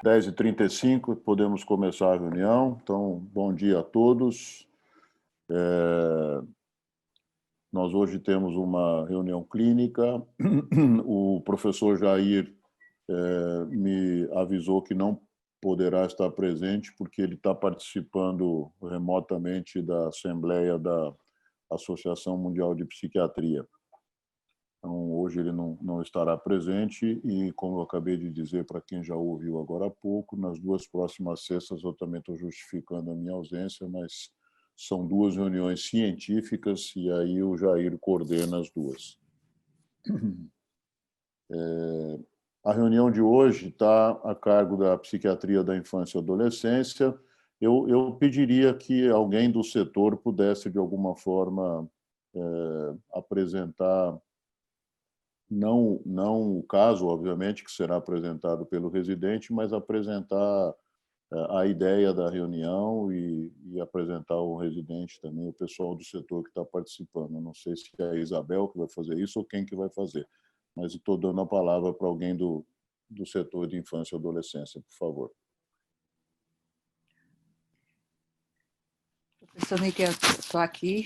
10h35, podemos começar a reunião. Então, bom dia a todos. Nós hoje temos uma reunião clínica. O professor Jair me avisou que não poderá estar presente porque ele está participando remotamente da Assembleia da Associação Mundial de Psiquiatria. Então, hoje ele não estará presente e, como eu acabei de dizer para quem já ouviu agora há pouco, nas duas próximas sextas eu também estou justificando a minha ausência, mas são duas reuniões científicas e aí o Jair coordena as duas. A reunião de hoje está a cargo da Psiquiatria da Infância e Adolescência. Eu pediria que alguém do setor pudesse, de alguma forma, apresentar, não o caso, obviamente, que será apresentado pelo residente, mas apresentar a ideia da reunião e apresentar o residente também, o pessoal do setor que está participando. Eu não sei se é a Isabel que vai fazer isso ou quem que vai fazer, mas estou dando a palavra para alguém do setor de infância e adolescência, por favor. Professor Miguel, estou aqui.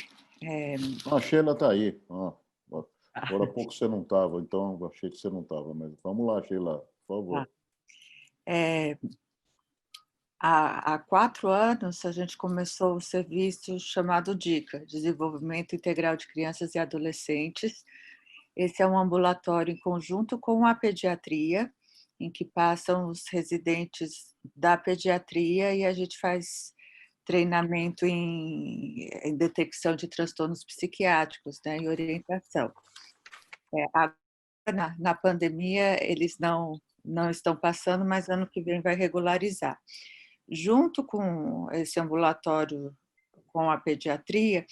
A Sheila está aí. Agora há pouco você não estava, então eu achei que você não estava, mas vamos lá, Sheila, por favor. Há 4 anos, a gente começou o serviço chamado DICA, Desenvolvimento Integral de Crianças e Adolescentes. Esse é um ambulatório em conjunto com a pediatria, em que passam os residentes da pediatria e a gente faz treinamento em detecção de transtornos psiquiátricos, né, e orientação. Agora, na pandemia, eles não estão passando, mas ano que vem vai regularizar. Junto com esse ambulatório com a pediatria,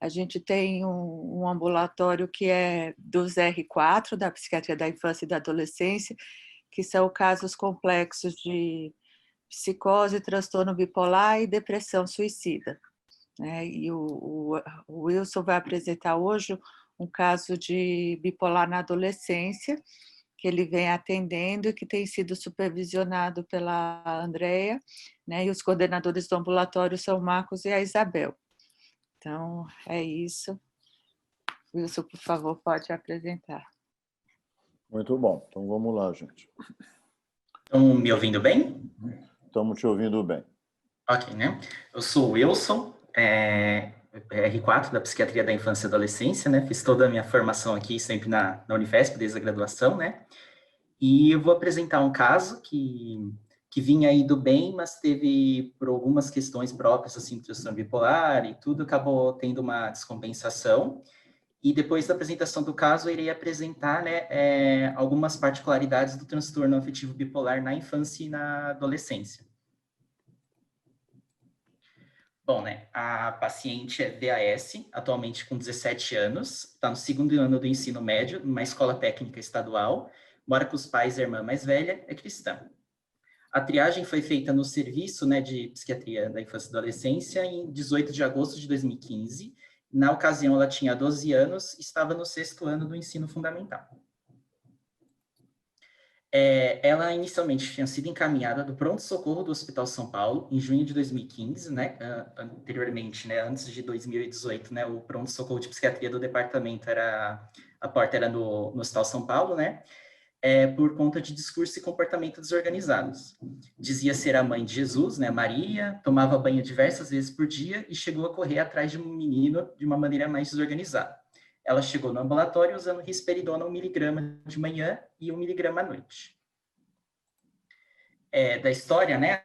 a gente tem um ambulatório que é dos R4, da Psiquiatria da Infância e da Adolescência, que são casos complexos de psicose, transtorno bipolar e depressão suicida. E o Wilson vai apresentar hoje um caso de bipolar na adolescência, que ele vem atendendo e que tem sido supervisionado pela Andrea, e os coordenadores do ambulatório são o Marcos e a Isabel. Então, é isso. Wilson, por favor, pode apresentar. Muito bom. Então, vamos lá, gente. Estão me ouvindo bem? Estamos te ouvindo bem. Ok, né? Eu sou o Wilson, R4 da Psiquiatria da Infância e Adolescência, né? Fiz toda a minha formação aqui sempre na Unifesp, desde a graduação, né? E eu vou apresentar um caso que vinha indo bem, mas teve, por algumas questões próprias, assim, transtorno bipolar e tudo, acabou tendo uma descompensação. E depois da apresentação do caso, eu irei apresentar, né, algumas particularidades do transtorno afetivo bipolar na infância e na adolescência. Bom, né, a paciente é DAS, atualmente com 17 anos, está no 2º ano do ensino médio, numa escola técnica estadual, mora com os pais e a irmã mais velha, é cristã. A triagem foi feita no serviço, né, de psiquiatria da infância e adolescência em 18 de agosto de 2015. Na ocasião, ela tinha 12 anos e estava no 6º ano do ensino fundamental. Ela inicialmente tinha sido encaminhada do pronto-socorro do Hospital São Paulo em junho de 2015, né? Anteriormente, né, antes de 2018, né, o pronto-socorro de psiquiatria do departamento a porta era no Hospital São Paulo, né? Por conta de discurso e comportamento desorganizados. Dizia ser a mãe de Jesus, né, Maria, tomava banho diversas vezes por dia e chegou a correr atrás de um menino de uma maneira mais desorganizada. Ela chegou no ambulatório usando risperidona 1 miligrama de manhã e 1 miligrama à noite. Da história, né,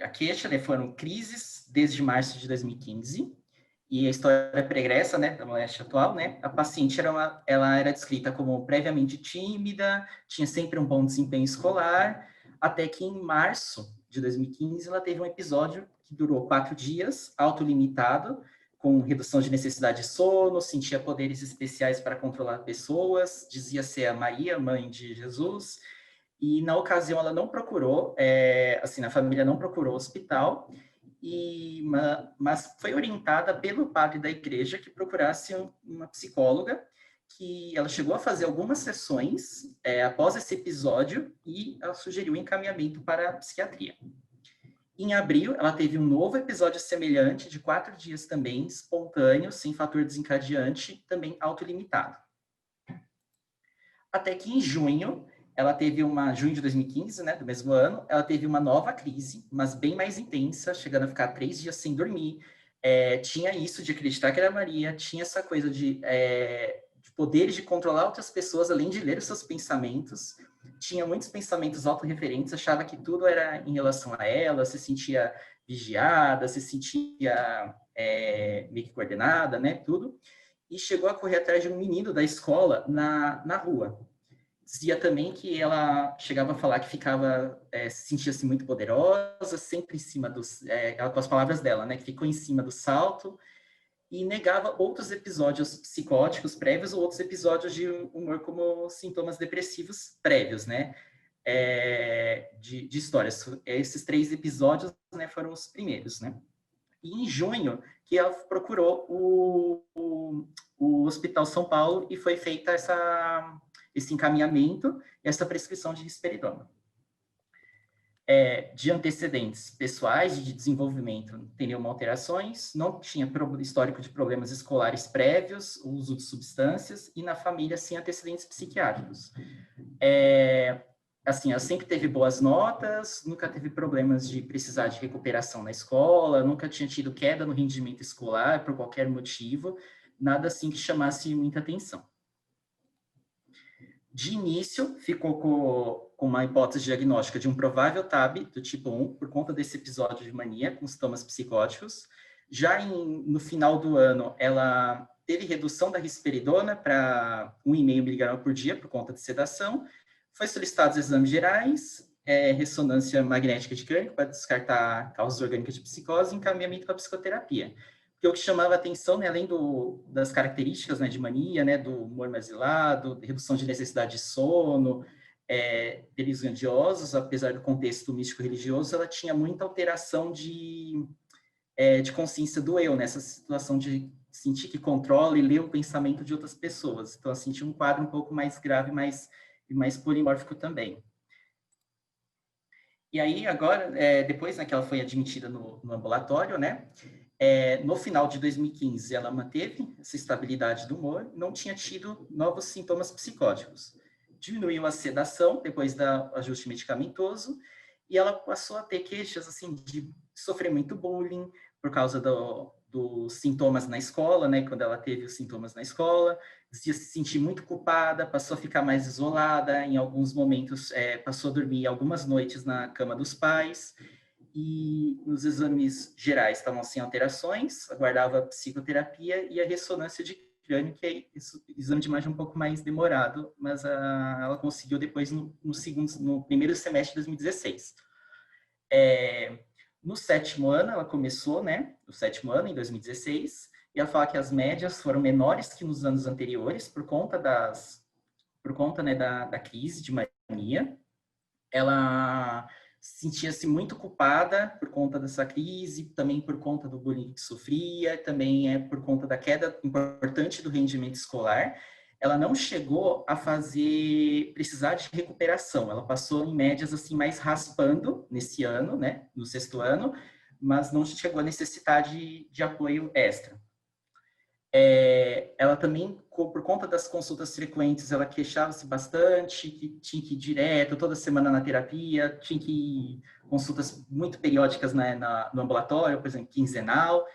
a queixa, né, foram crises desde março de 2015, e a história pregressa, né, da moléstia atual, né, a paciente ela era descrita como previamente tímida, tinha sempre um bom desempenho escolar, até que em março de 2015 ela teve um episódio que durou 4 dias, autolimitado, com redução de necessidade de sono, sentia poderes especiais para controlar pessoas, dizia ser a Maria, mãe de Jesus, e na ocasião ela não procurou, assim, a família não procurou hospital, mas foi orientada pelo padre da igreja que procurasse uma psicóloga, que ela chegou a fazer algumas sessões após esse episódio e ela sugeriu o encaminhamento para a psiquiatria. Em abril, ela teve um novo episódio semelhante, de 4 dias também, espontâneo, sem fator desencadeante, também autolimitado. Até que em junho, ela teve junho de 2015, né, do mesmo ano, ela teve uma nova crise, mas bem mais intensa, chegando a ficar 3 dias sem dormir. Tinha isso de acreditar que era Maria, tinha essa coisa de poderes de controlar outras pessoas, além de ler os seus pensamentos. Tinha muitos pensamentos autorreferentes, achava que tudo era em relação a ela, se sentia vigiada, se sentia meio que coordenada, né, tudo. E chegou a correr atrás de um menino da escola na rua. Dizia também que ela chegava a falar que se sentia-se muito poderosa, sempre em cima com as palavras dela, né, que ficou em cima do salto, e negava outros episódios psicóticos prévios ou outros episódios de humor como sintomas depressivos prévios, né, de histórias. Esses 3 episódios, né, foram os primeiros, né. E em junho, que ela procurou o Hospital São Paulo e foi feita esse encaminhamento e essa prescrição de risperidona. De antecedentes pessoais de desenvolvimento, não tem nenhuma alterações, não tinha histórico de problemas escolares prévios, uso de substâncias, e na família, sem antecedentes psiquiátricos. Assim, ela sempre teve boas notas, nunca teve problemas de precisar de recuperação na escola, nunca tinha tido queda no rendimento escolar por qualquer motivo, nada assim que chamasse muita atenção. De início, ficou com uma hipótese diagnóstica de um provável TAB do tipo 1, por conta desse episódio de mania com sintomas psicóticos. Já no final do ano, ela teve redução da risperidona para 1,5 mg por dia, por conta de sedação. Foi solicitados exames gerais, ressonância magnética de crânio, para descartar causas orgânicas de psicose, e encaminhamento para psicoterapia. Porque o que chamava a atenção, né, além das características, né, de mania, né, do humor mais velado, redução de necessidade de sono, delírios grandiosos, apesar do contexto místico-religioso, ela tinha muita alteração de consciência do eu, nessa situação de sentir que controla e lê o pensamento de outras pessoas. Então, ela sentia um quadro um pouco mais grave, e mais polimórfico também. E aí, agora, depois, né, que ela foi admitida no ambulatório, né, no final de 2015, ela manteve essa estabilidade do humor, não tinha tido novos sintomas psicóticos. Diminuiu a sedação depois do ajuste medicamentoso, e ela passou a ter queixas, assim, de sofrer muito bullying por causa dos sintomas na escola, né, quando ela teve os sintomas na escola, se sentir muito culpada, passou a ficar mais isolada, em alguns momentos passou a dormir algumas noites na cama dos pais, e nos exames gerais estavam sem alterações, aguardava a psicoterapia e a ressonância de crânio, que é exame de imagem um pouco mais demorado, mas ela conseguiu depois no primeiro semestre de 2016. No 7º ano, ela começou, né, o 7º ano, em 2016, e ela fala que as médias foram menores que nos anos anteriores, por conta né, da crise de mania. Ela sentia-se muito culpada por conta dessa crise, também por conta do bullying que sofria, também por conta da queda importante do rendimento escolar. Ela não chegou a precisar de recuperação, ela passou em médias assim mais raspando nesse ano, né, no 6º ano, mas não chegou a necessitar de apoio extra. Ela também, por conta das consultas frequentes, ela queixava-se bastante, que tinha que ir direto, toda semana na terapia, tinha que ir consultas muito periódicas, né, no ambulatório, por exemplo, quinzenal,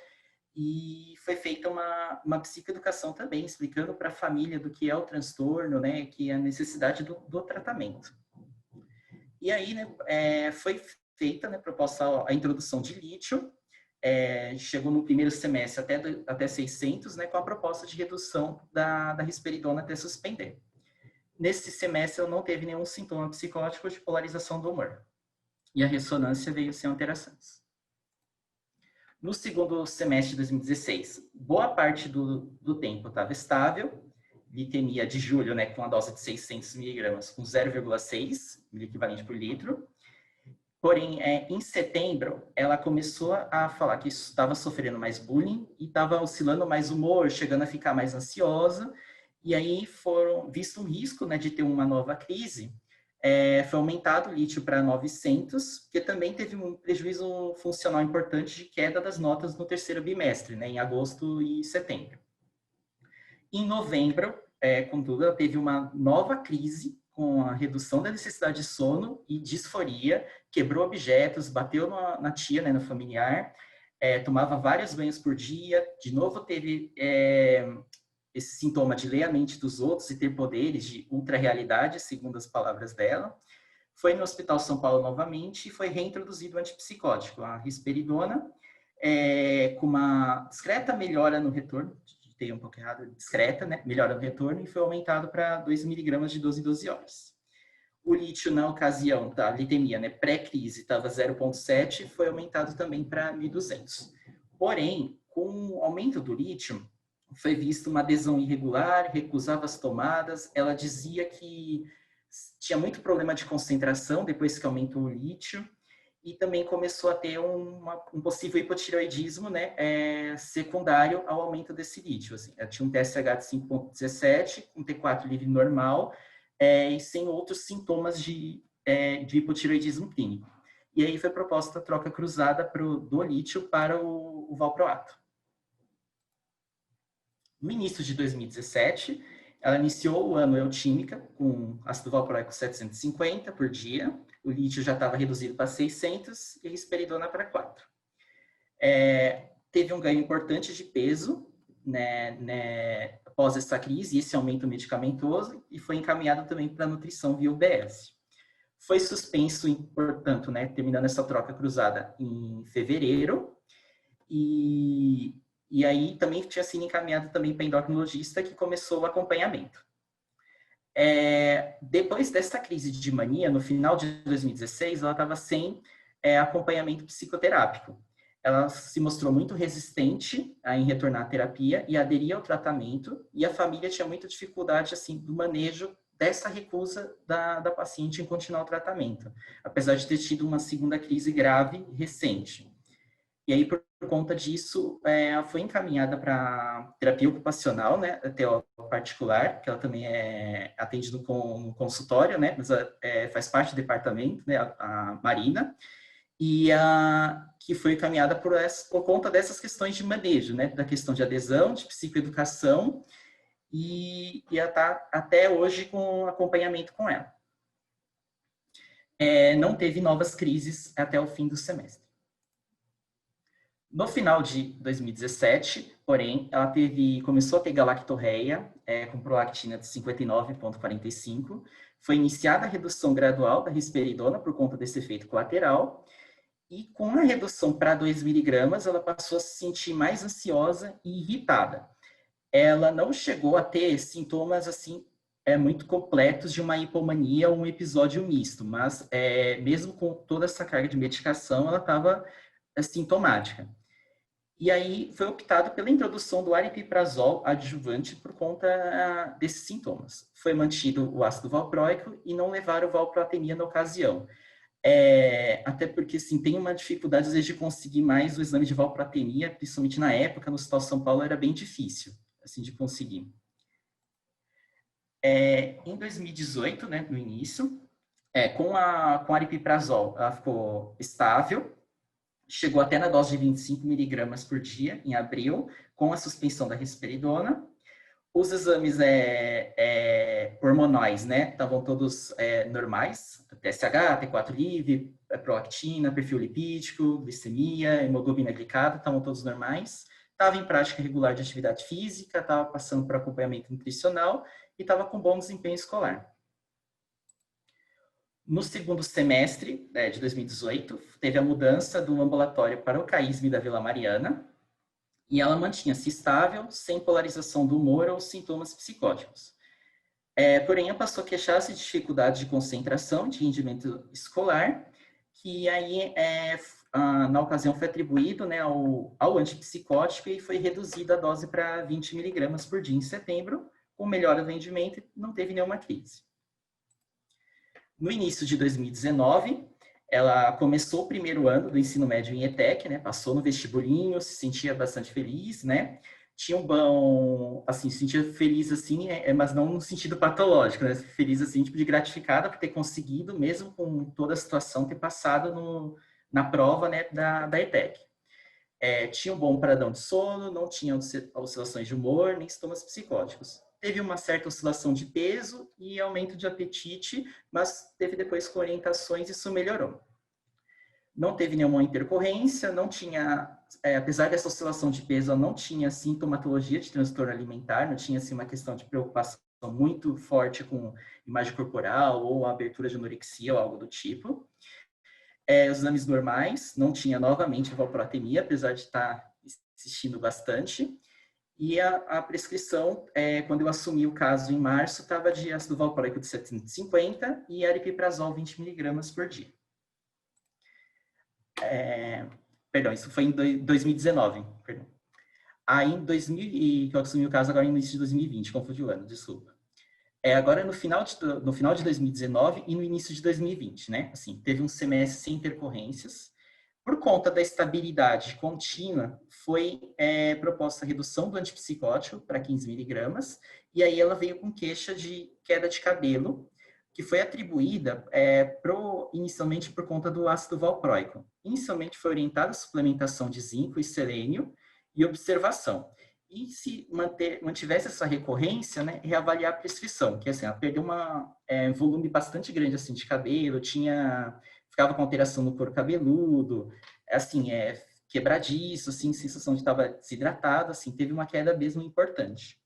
e foi feita uma psicoeducação também, explicando para a família do que é o transtorno, né, que é a necessidade do tratamento. E aí, né, foi feita, né, proposta a introdução de lítio, chegou no primeiro semestre até 600, né, com a proposta de redução da risperidona até suspender. Nesse semestre, ela não teve nenhum sintoma psicótico de polarização do humor. E a ressonância veio sem alterações. No segundo semestre de 2016, boa parte do tempo estava estável, glicemia de julho, né, com a dose de 600 mg, com 0,6 equivalente por litro. Porém, em setembro, ela começou a falar que estava sofrendo mais bullying e estava oscilando mais humor, chegando a ficar mais ansiosa. E aí visto um risco, né, de ter uma nova crise, foi aumentado o lítio para 900, que também teve um prejuízo funcional importante de queda das notas no terceiro bimestre, né, em agosto e setembro. Em novembro, contudo, ela teve uma nova crise com a redução da necessidade de sono e disforia, quebrou objetos, bateu na tia, né, no familiar, tomava vários banhos por dia, de novo teve esse sintoma de ler a mente dos outros e ter poderes de ultra-realidade, segundo as palavras dela. Foi no Hospital São Paulo novamente e foi reintroduzido o antipsicótico, a risperidona, com uma discreta melhora no retorno, tem um pouco errado, discreta, né? Melhora no retorno, e foi aumentado para 2 miligramas de 12 em 12 horas. O lítio, na ocasião da litemia, né, pré-crise, estava 0,7, foi aumentado também para 1.200. Porém, com o aumento do lítio, foi vista uma adesão irregular, recusava as tomadas, ela dizia que tinha muito problema de concentração depois que aumentou o lítio, e também começou a ter um possível hipotireoidismo, né, secundário ao aumento desse lítio. Assim. Ela tinha um TSH de 5,17, com T4 livre normal, e sem outros sintomas de hipotireoidismo clínico. E aí foi proposta a troca cruzada do lítio para o valproato. No início de 2017, ela iniciou o ano eutímica com ácido valproico 750 por dia, o lítio já estava reduzido para 600 e a risperidona para 4. Teve um ganho importante de peso, né, após essa crise, esse aumento medicamentoso, e foi encaminhado também para nutrição via UBS. Foi suspenso, portanto, né, terminando essa troca cruzada em fevereiro, e aí também tinha sido encaminhado também para endocrinologista, que começou o acompanhamento. Depois dessa crise de mania, no final de 2016, ela estava sem acompanhamento psicoterápico. Ela se mostrou muito resistente em retornar à terapia e aderir ao tratamento, e a família tinha muita dificuldade assim, do manejo dessa recusa da paciente em continuar o tratamento, apesar de ter tido uma segunda crise grave recente. E aí, por conta disso, ela foi encaminhada para terapia ocupacional, né, TO particular, que ela também é atendida no consultório, né, mas faz parte do departamento, né, a Marina, e que foi encaminhada por conta dessas questões de manejo, né, da questão de adesão, de psicoeducação, e ela está até hoje com acompanhamento com ela. Não teve novas crises até o fim do semestre. No final de 2017, porém, ela começou a ter galactorreia, com prolactina de 59,45. Foi iniciada a redução gradual da risperidona por conta desse efeito colateral. E com a redução para 2 miligramas, ela passou a se sentir mais ansiosa e irritada. Ela não chegou a ter sintomas assim muito completos de uma hipomania ou um episódio misto, mas mesmo com toda essa carga de medicação, ela estava sintomática. E aí foi optado pela introdução do aripiprazol adjuvante por conta desses sintomas. Foi mantido o ácido valproico e não levaram valproatemia na ocasião. Até porque assim, tem uma dificuldade, às vezes, de conseguir mais o exame de valproatemia, principalmente na época, no Hospital São Paulo, era bem difícil assim, de conseguir. Em 2018, né, no início, com aripiprazol, ela ficou estável, chegou até na dose de 25 miligramas por dia, em abril, com a suspensão da risperidona. Os exames hormonais, né, estavam todos normais, TSH, T4 livre, prolactina, perfil lipídico, glicemia, hemoglobina glicada, estavam todos normais. Estava em prática regular de atividade física, estava passando por acompanhamento nutricional e estava com bom desempenho escolar. No segundo semestre de 2018, teve a mudança do ambulatório para o CAISM da Vila Mariana, e ela mantinha-se estável, sem polarização do humor ou sintomas psicóticos. Porém, ela passou a queixar-se de dificuldade de concentração, de rendimento escolar, que aí, na ocasião, foi atribuído, né, ao antipsicótico e foi reduzida a dose para 20 miligramas por dia em setembro, com melhora do rendimento e não teve nenhuma crise. No início de 2019, ela começou o primeiro ano do ensino médio em ETEC, né? Passou no vestibulinho, se sentia bastante feliz, né? tinha um bom, assim, se sentia feliz, assim, mas não no sentido patológico, né? Feliz, assim, tipo, de gratificada por ter conseguido, mesmo com toda a situação, ter passado na prova, né, da ETEC. Tinha um bom padrão de sono, não tinha oscilações de humor, nem sintomas psicóticos. Teve uma certa oscilação de peso e aumento de apetite, mas teve depois com orientações e isso melhorou. Não teve nenhuma intercorrência, não tinha, apesar dessa oscilação de peso, não tinha sintomatologia de transtorno alimentar, não tinha assim, uma questão de preocupação muito forte com imagem corporal ou abertura de anorexia ou algo do tipo. Os exames normais, não tinha novamente valproatemia, apesar de estar insistindo bastante. E a prescrição, quando eu assumi o caso em março, estava de ácido valproico de 750 e aripiprazol 20 mg por dia. Perdão, isso foi em 2019. Perdão. Aí, em 2000, que eu assumi o caso agora no início de 2020, confundi o ano, desculpa. Agora no final de 2019 e no início de 2020, né? Assim, teve um semestre sem intercorrências. Por conta da estabilidade contínua, foi proposta a redução do antipsicótico para 15 mg, e aí ela veio com queixa de queda de cabelo, que foi atribuída inicialmente por conta do ácido valproico. Inicialmente foi orientada a suplementação de zinco e selênio e observação. E se mantivesse essa recorrência, né, reavaliar a prescrição, que assim, ela perdeu um volume bastante grande assim, de cabelo, ficava com alteração no couro cabeludo, assim, quebradiço, assim, sensação de estava desidratado, assim, teve uma queda mesmo importante.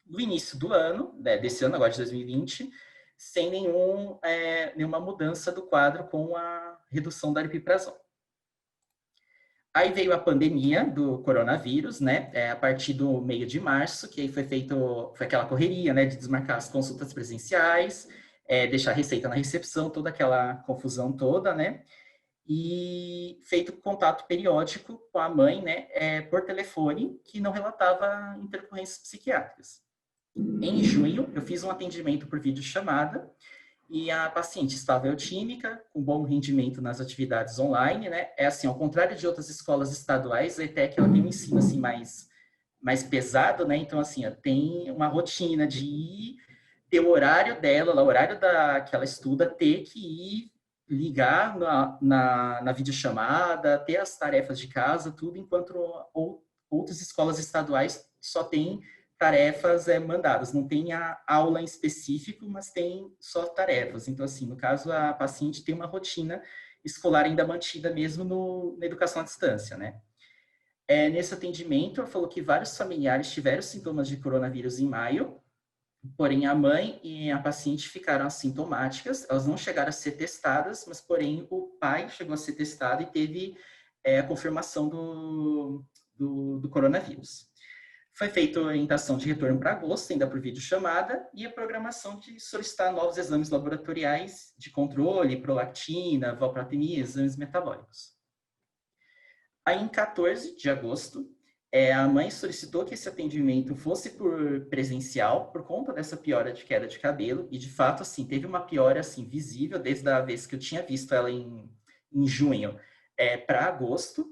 No início do ano, desse ano, agora de 2020, sem nenhuma mudança do quadro com a redução da aripiprazol. Aí veio a pandemia do coronavírus, né? A partir do meio de março, que aí foi aquela correria, né? De desmarcar as consultas presenciais, deixar a receita na recepção, toda aquela confusão toda, né? E feito contato periódico com a mãe, né? Por telefone, que não relatava intercorrências psiquiátricas. Em junho, eu fiz um atendimento por videochamada, e a paciente estava eutímica, com bom rendimento nas atividades online, né? Assim, ao contrário de outras escolas estaduais, a ETEC ela tem um ensino assim mais pesado, né? Então assim, tem uma rotina de ter o horário dela, o horário que ela estuda, ter que ir ligar na videochamada, ter as tarefas de casa, tudo, enquanto outras escolas estaduais só têm tarefas mandadas, não tem a aula em específico, mas tem só tarefas. Então, assim, no caso, a paciente tem uma rotina escolar ainda mantida mesmo na educação à distância, né? Nesse atendimento, ela falou que vários familiares tiveram sintomas de coronavírus em maio, porém a mãe e a paciente ficaram assintomáticas, elas não chegaram a ser testadas, mas porém o pai chegou a ser testado e teve a confirmação do coronavírus. Foi feita a orientação de retorno para agosto, ainda por videochamada, e a programação de solicitar novos exames laboratoriais de controle, prolactina, valproatemia, exames metabólicos. Aí, em 14 de agosto, a mãe solicitou que esse atendimento fosse por presencial, por conta dessa piora de queda de cabelo, e de fato, assim, teve uma piora assim, visível, desde a vez que eu tinha visto ela em junho para agosto.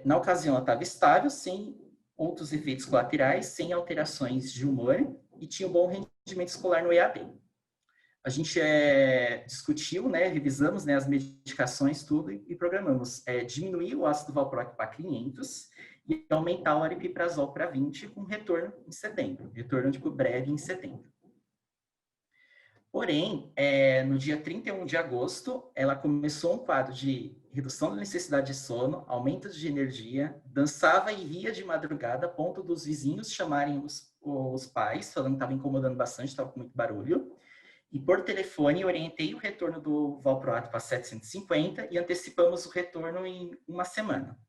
Na ocasião, ela estava estável, sem outros efeitos colaterais, sem alterações de humor, e tinha um bom rendimento escolar no EAD. A gente discutiu, né, revisamos, né, as medicações, tudo, e programamos diminuir o ácido valproico para 500 e aumentar o aripiprazol para 20, com retorno em setembro, retorno tipo, breve em setembro. Porém, no dia 31 de agosto, ela começou um quadro de redução da necessidade de sono, aumento de energia, dançava e ria de madrugada, a ponto dos vizinhos chamarem os pais, falando que estava incomodando bastante, estava com muito barulho. E por telefone, orientei o retorno do valproato para 750 e antecipamos o retorno em uma semana.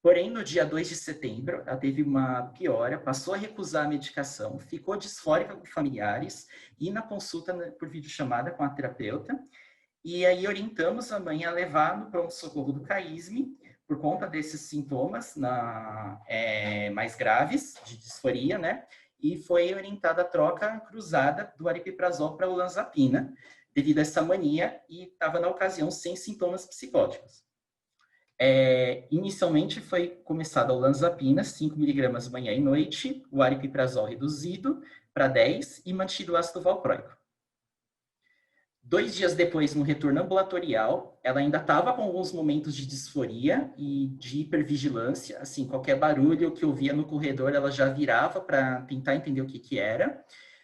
Porém, no dia 2 de setembro, ela teve uma piora, passou a recusar a medicação, ficou disfórica com familiares e na consulta por videochamada com a terapeuta. E aí orientamos a mãe a levar no pronto-socorro do CAISM, por conta desses sintomas mais graves de disforia, né? E foi orientada a troca cruzada do aripiprazol para olanzapina, devido a essa mania, e estava na ocasião sem sintomas psicóticos. Inicialmente foi começado a olanzapina, 5 mg manhã e noite, o aripiprazol reduzido para 10 e mantido o ácido valproico. 2 dias depois, no retorno ambulatorial, ela ainda estava com alguns momentos de disforia e de hipervigilância, assim, qualquer barulho que eu via no corredor, ela já virava para tentar entender o que era.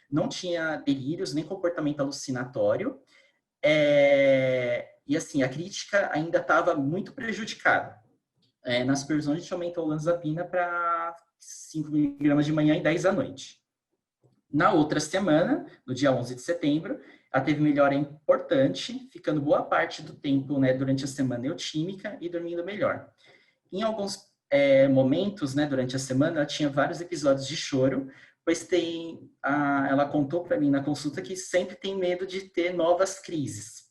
Não tinha delírios, nem comportamento alucinatório. E assim, a crítica ainda estava muito prejudicada. Na supervisão, a gente aumentou a olanzapina para 5 mg de manhã e 10 à noite. Na outra semana, no dia 11 de setembro, ela teve melhora importante, ficando boa parte do tempo, né, durante a semana eutímica e dormindo melhor. Em alguns momentos, né, durante a semana, ela tinha vários episódios de choro, pois ela contou para mim na consulta que sempre tem medo de ter novas crises.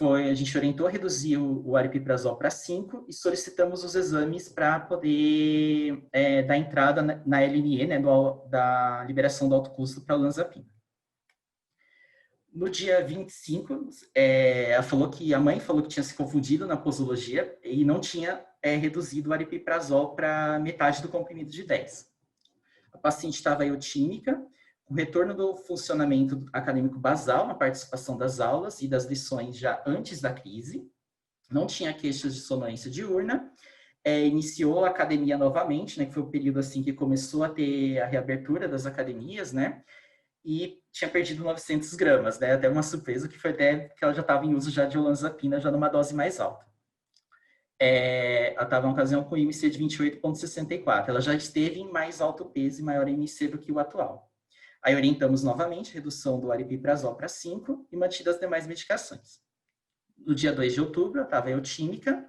A gente orientou a reduzir o aripiprazol para 5 e solicitamos os exames para poder dar entrada na LNE, né, da liberação do alto custo para a olanzapina. No dia 25, a mãe falou que tinha se confundido na posologia e não tinha reduzido o aripiprazol para metade do comprimido de 10. A paciente estava eutímica, com retorno do funcionamento acadêmico basal na participação das aulas e das lições já antes da crise, não tinha queixas de sonolência diurna, iniciou a academia novamente, né, que foi o período assim que começou a ter a reabertura das academias, né, e tinha perdido 900 gramas, né, até uma surpresa que foi até que ela já estava em uso já de olanzapina, já numa dose mais alta. Ela estava na ocasião com IMC de 28,64, ela já esteve em mais alto peso e maior IMC do que o atual. Aí orientamos novamente redução do aripiprazol para 5 e mantidas as demais medicações. No dia 2 de outubro, ela estava eutímica,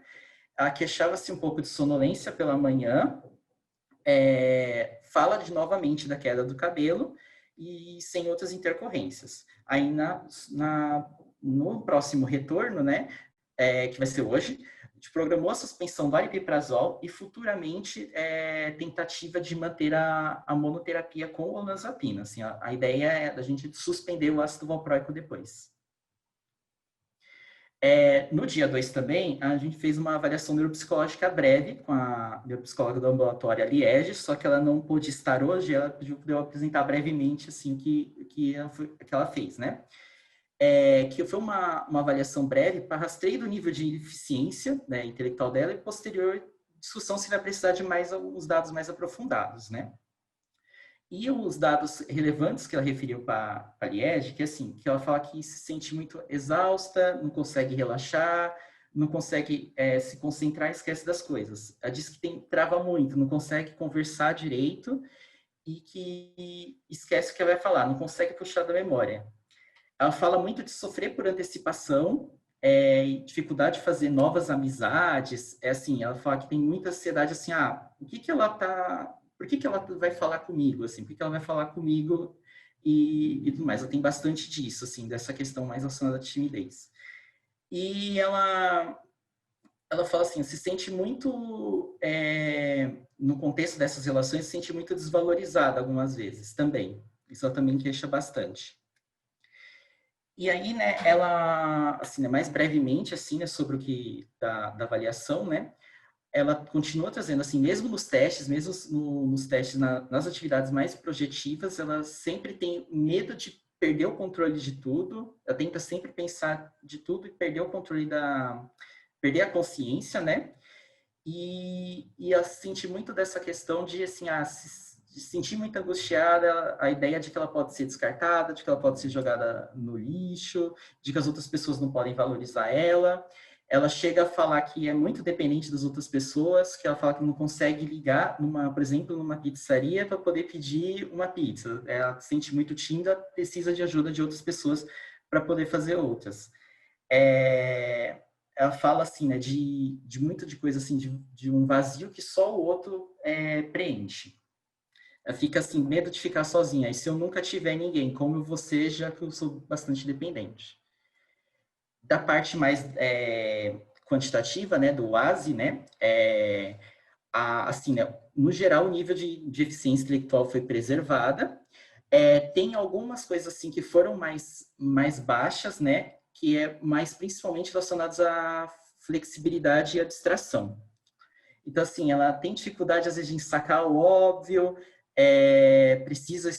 ela queixava-se um pouco de sonolência pela manhã, fala novamente da queda do cabelo e sem outras intercorrências. Aí no próximo retorno, né, que vai ser hoje, a gente programou a suspensão do aripiprazol e futuramente tentativa de manter a monoterapia com olanzapina. Assim, a ideia é a gente suspender o ácido valproico depois. No dia 2 também, a gente fez uma avaliação neuropsicológica breve com a neuropsicóloga do ambulatório, a Liege, só que ela não pôde estar hoje, ela pediu para eu apresentar brevemente assim, que ela fez, né? Que foi uma avaliação breve para rastreio do nível de eficiência, né, intelectual dela e posterior discussão se vai precisar de mais alguns dados mais aprofundados, né? E os dados relevantes que ela referiu para a Liege, que assim, que ela fala que se sente muito exausta, não consegue relaxar, não consegue se concentrar e esquece das coisas. Ela diz que trava muito, não consegue conversar direito e que esquece o que ela vai falar, não consegue puxar da memória. Ela fala muito de sofrer por antecipação, dificuldade de fazer novas amizades. Assim, ela fala que tem muita ansiedade, assim, por que ela vai falar comigo, assim, por que ela vai falar comigo e tudo mais. Ela tem bastante disso, assim, dessa questão mais relacionada à timidez. E ela fala assim, se sente muito, no contexto dessas relações, se sente muito desvalorizada algumas vezes também. Isso ela também queixa bastante. E aí, né, ela, assim, né, mais brevemente, assim, né, sobre o que da avaliação, né, ela continua trazendo, assim, mesmo nos testes, nas atividades mais projetivas, ela sempre tem medo de perder o controle de tudo, ela tenta sempre pensar de tudo e perder o controle perder a consciência, né, e ela sente muito dessa questão de, assim, se sentir muito angustiada, a ideia de que ela pode ser descartada, de que ela pode ser jogada no lixo, de que as outras pessoas não podem valorizar ela. Ela chega a falar que é muito dependente das outras pessoas, que ela fala que não consegue ligar, por exemplo, numa pizzaria para poder pedir uma pizza. Ela se sente muito tímida, precisa de ajuda de outras pessoas para poder fazer outras. Ela fala assim, né, de muito de coisa assim, de um vazio que só o outro preenche. Ela fica assim, medo de ficar sozinha. E se eu nunca tiver ninguém, como eu vou ser, já que eu sou bastante dependente. Da parte mais quantitativa, né, do WASI, né, assim, né, no geral, o nível de eficiência intelectual foi preservada. Tem algumas coisas assim que foram mais baixas, né, que é mais principalmente relacionadas à flexibilidade e à distração. Então, assim, ela tem dificuldade, às vezes, de sacar o óbvio, precisa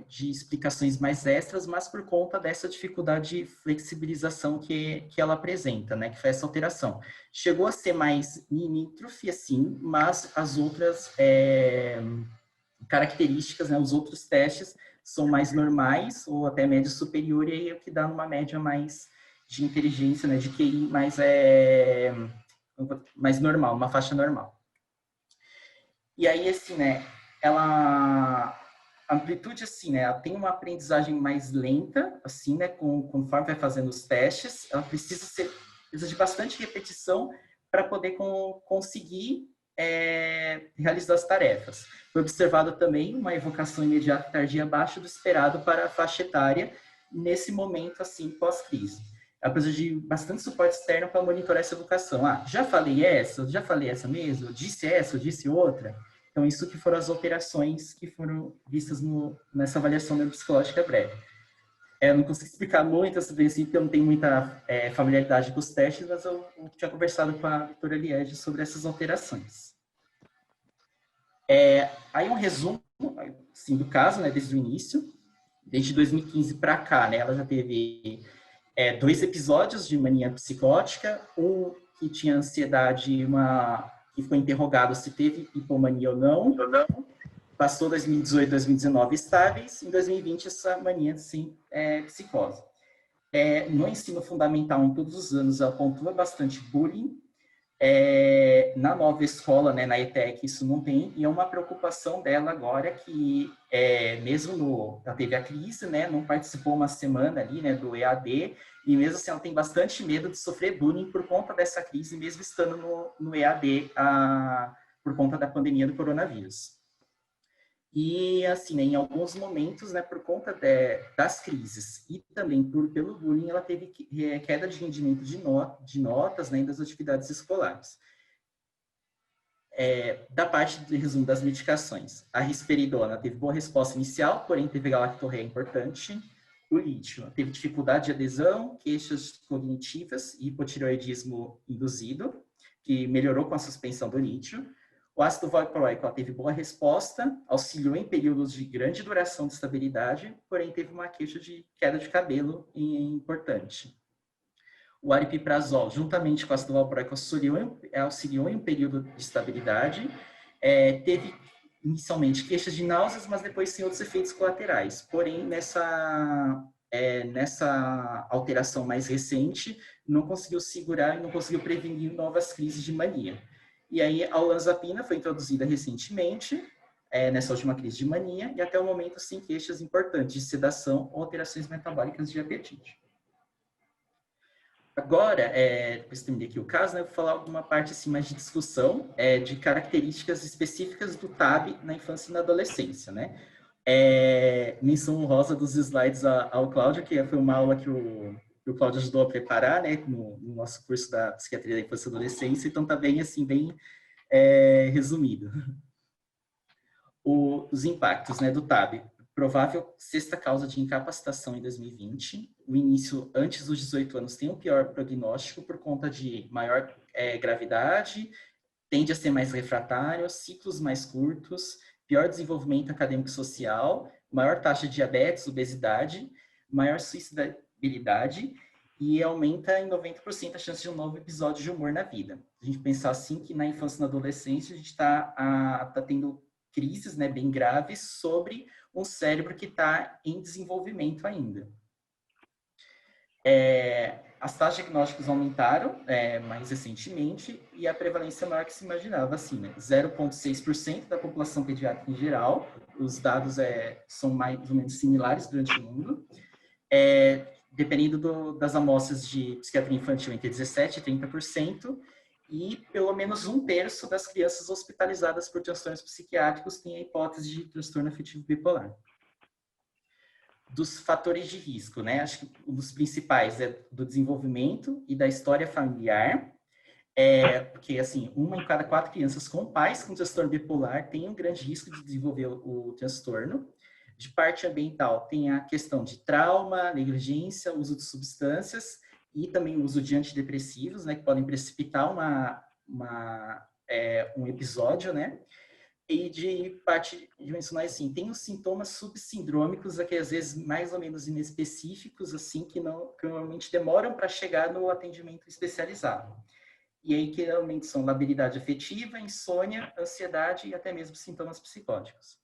de explicações mais extras, mas por conta dessa dificuldade de flexibilização que ela apresenta, né, que foi essa alteração. Chegou a ser mais limítrofe, assim, mas as outras características, né, os outros testes são mais normais ou até média superior, e aí é o que dá numa média mais de inteligência, né, de QI mais normal, uma faixa normal. E aí, assim, né, a amplitude, assim, né, ela tem uma aprendizagem mais lenta, assim, né, conforme vai fazendo os testes, ela precisa de bastante repetição para poder conseguir realizar as tarefas. Foi observado também uma evocação imediata e tardia abaixo do esperado para a faixa etária, nesse momento, assim, pós-crise. Ela precisa de bastante suporte externo para monitorar essa evocação. Ah, já falei essa mesmo? Eu disse outra? Então, isso que foram as alterações que foram vistas nessa avaliação neuropsicológica breve. Eu não consigo explicar muito sobre isso, porque eu não tenho muita familiaridade com os testes, mas eu tinha conversado com a doutora Liege sobre essas alterações. Aí um resumo assim, do caso, né, desde o início. Desde 2015 para cá, né, ela já teve 2 episódios de mania psicótica, um que tinha ansiedade, que foi interrogado se teve hipomania ou não. Passou 2018, 2019 estáveis, em 2020 essa mania, sim, psicose. No ensino fundamental, em todos os anos, ela pontua bastante bullying. Na nova escola, né, na ETEC, isso não tem, e é uma preocupação dela agora que, mesmo ela teve a crise, né, não participou uma semana ali, né, do EAD, e mesmo assim ela tem bastante medo de sofrer bullying por conta dessa crise, mesmo estando no EAD, por conta da pandemia do coronavírus. E, assim, né, em alguns momentos, né, por conta das crises e também pelo bullying, ela teve queda de rendimento de notas, né, das atividades escolares. Da parte do resumo das medicações, a risperidona teve boa resposta inicial, porém teve galactorreia importante. O lítio teve dificuldade de adesão, queixas cognitivas e hipotireoidismo induzido, que melhorou com a suspensão do lítio. O ácido valproico teve boa resposta, auxiliou em períodos de grande duração de estabilidade, porém teve uma queixa de queda de cabelo importante. O aripiprazol, juntamente com o ácido valproico, auxiliou em um período de estabilidade. Teve inicialmente queixas de náuseas, mas depois sem outros efeitos colaterais. Porém, nessa alteração mais recente, não conseguiu segurar e não conseguiu prevenir novas crises de mania. E aí, a olanzapina foi introduzida recentemente, nessa última crise de mania, e até o momento, sem queixas importantes de sedação ou alterações metabólicas de apetite. Agora, depois que terminei aqui o caso, né, eu vou falar alguma parte assim, mais de discussão de características específicas do TAB na infância e na adolescência. Né? Menção honrosa dos slides ao Cláudio, que foi uma aula que o Cláudio ajudou a preparar, né, no nosso curso da Psiquiatria da Infância e Adolescência, então está bem, assim, bem resumido. Os impactos, né, do TAB. Provável sexta causa de incapacitação em 2020. O início antes dos 18 anos tem um pior prognóstico por conta de maior gravidade, tende a ser mais refratário, ciclos mais curtos, pior desenvolvimento acadêmico e social, maior taxa de diabetes, obesidade, maior suicidabilidade e aumenta em 90% a chance de um novo episódio de humor na vida. A gente pensar assim que na infância e na adolescência a gente está tendo crises, né, bem graves sobre um cérebro que está em desenvolvimento ainda. As taxas diagnósticas aumentaram mais recentemente e a prevalência maior que se imaginava, assim, né? 0,6% da população pediátrica em geral, os dados são mais ou menos similares durante o mundo, dependendo das amostras de psiquiatria infantil entre 17% e 30%, e pelo menos 1/3 das crianças hospitalizadas por transtornos psiquiátricos têm a hipótese de transtorno afetivo bipolar. Dos fatores de risco, né? Acho que um dos principais é do desenvolvimento e da história familiar, porque, assim, 1 em cada 4 crianças com pais com transtorno bipolar tem um grande risco de desenvolver o transtorno. De parte ambiental, tem a questão de trauma, negligência, uso de substâncias e também o uso de antidepressivos, né, que podem precipitar uma um episódio, né? E de parte de mencionar assim, tem os sintomas subsindrômicos, aqui às vezes mais ou menos inespecíficos, assim, que normalmente demoram para chegar no atendimento especializado. E aí que realmente são labilidade afetiva, insônia, ansiedade e até mesmo sintomas psicóticos.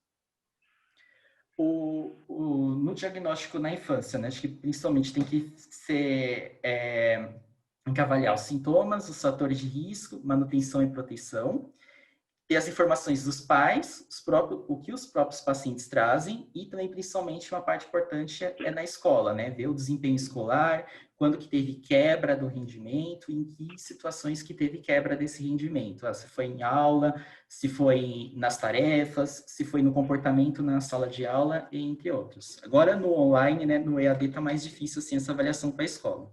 No diagnóstico na infância, né, acho que principalmente tem que ser tem que avaliar os sintomas, os fatores de risco, manutenção e proteção, ter as informações dos pais, o que os próprios pacientes trazem e também, principalmente, uma parte importante é na escola, né? Ver o desempenho escolar, quando que teve quebra do rendimento, em que situações que teve quebra desse rendimento. Se foi em aula, se foi nas tarefas, se foi no comportamento na sala de aula, entre outros. Agora, no online, né, no EAD, está mais difícil assim, essa avaliação para a escola.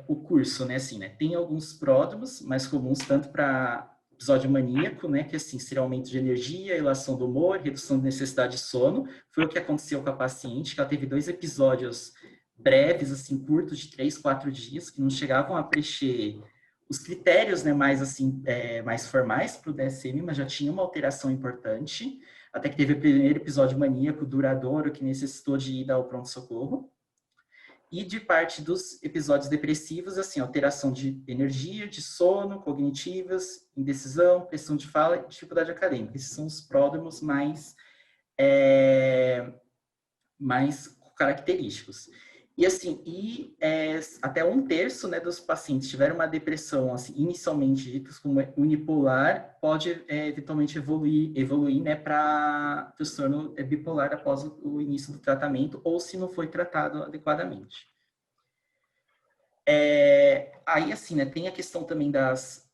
O curso, né, assim, né, tem alguns pródromos mais comuns, tanto para episódio maníaco, né, que assim, seria aumento de energia, elevação do humor, redução de necessidade de sono. Foi o que aconteceu com a paciente, que ela teve 2 episódios breves, assim, curtos, de 3, 4 dias, que não chegavam a preencher os critérios, né, mais assim, mais formais para o DSM, mas já tinha uma alteração importante, até que teve o primeiro episódio maníaco duradouro, que necessitou de ida ao pronto-socorro. E de parte dos episódios depressivos, assim, alteração de energia, de sono, cognitivas, indecisão, pressão de fala e dificuldade acadêmica. Esses são os pródromos mais característicos. E assim, até 1/3, né, dos pacientes tiveram uma depressão, assim, inicialmente ditas como unipolar, pode eventualmente evoluir, né, para transtorno bipolar após o início do tratamento, ou se não foi tratado adequadamente. Aí, assim, né, tem a questão também das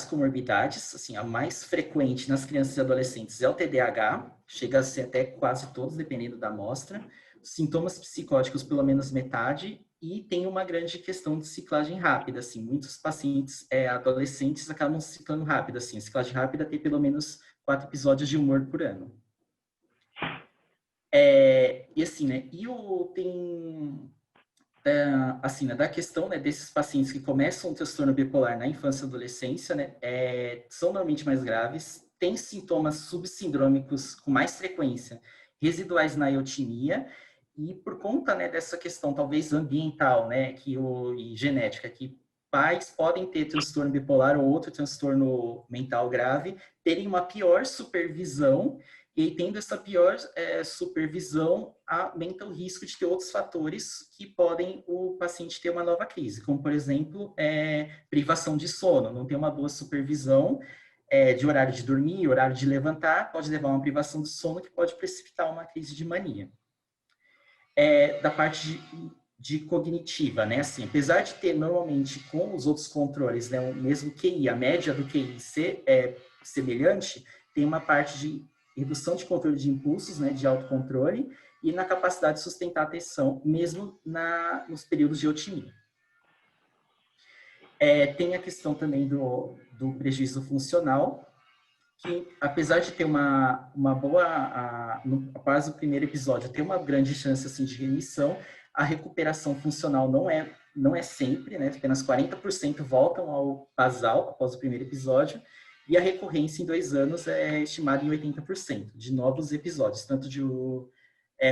comorbidades, assim, a mais frequente nas crianças e adolescentes é o TDAH, chega a ser até quase todos, dependendo da amostra, sintomas psicóticos pelo menos metade, e tem uma grande questão de ciclagem rápida, assim, muitos pacientes adolescentes acabam ciclando rápido, assim, a ciclagem rápida tem pelo menos 4 episódios de humor por ano. E assim, né, tem... assim, né, da questão, né, desses pacientes que começam o transtorno bipolar na infância e adolescência, né, são normalmente mais graves, têm sintomas subsindrômicos com mais frequência, residuais na eutimia, e por conta, né, dessa questão talvez ambiental, né, e genética, que pais podem ter transtorno bipolar ou outro transtorno mental grave, terem uma pior supervisão. E tendo essa pior supervisão, aumenta o risco de ter outros fatores que podem o paciente ter uma nova crise, como, por exemplo, privação de sono. Não ter uma boa supervisão de horário de dormir, horário de levantar, pode levar a uma privação de sono que pode precipitar uma crise de mania. Da parte de cognitiva, né? Assim, apesar de ter normalmente com os outros controles, né, o mesmo QI, a média do QI ser semelhante, tem uma parte de redução de controle de impulsos, né, de autocontrole, e na capacidade de sustentar a atenção, mesmo nos períodos de eutimia. Tem a questão também do prejuízo funcional, que apesar de ter uma boa, após o primeiro episódio, ter uma grande chance assim, de remissão, a recuperação funcional não é sempre, né, apenas 40% voltam ao basal após o primeiro episódio, e a recorrência em 2 anos é estimada em 80% de novos episódios, tanto de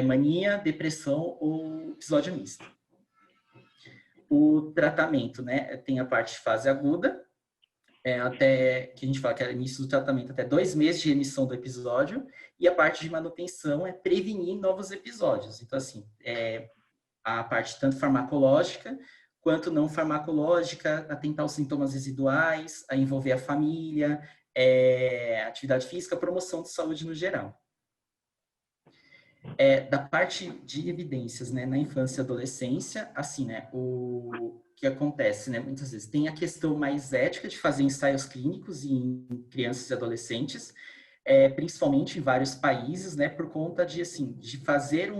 mania, depressão ou episódio misto. O tratamento, né, tem a parte de fase aguda, até que a gente fala que é o início do tratamento, até 2 meses de remissão do episódio, e a parte de manutenção é prevenir novos episódios. Então, assim, a parte tanto farmacológica quanto não farmacológica, atentar aos sintomas residuais, a envolver a família, atividade física, promoção de saúde no geral. Da parte de evidências, né, na infância e adolescência, assim, né, o que acontece, né, muitas vezes tem a questão mais ética de fazer ensaios clínicos em crianças e adolescentes, principalmente em vários países, né, por conta de, assim, de fazer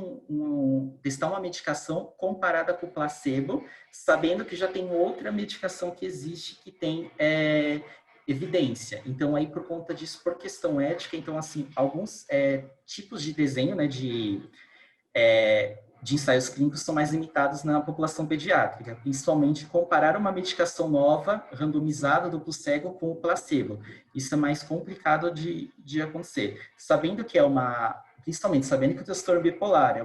testar uma medicação comparada com o placebo, sabendo que já tem outra medicação que existe que tem evidência. Então, aí, por conta disso, por questão ética, então, assim, alguns tipos de desenho, né, de ensaios clínicos são mais limitados na população pediátrica, principalmente comparar uma medicação nova, randomizada, duplo cego, com o placebo. Isso é mais complicado de acontecer. Sabendo que principalmente sabendo que o transtorno bipolar é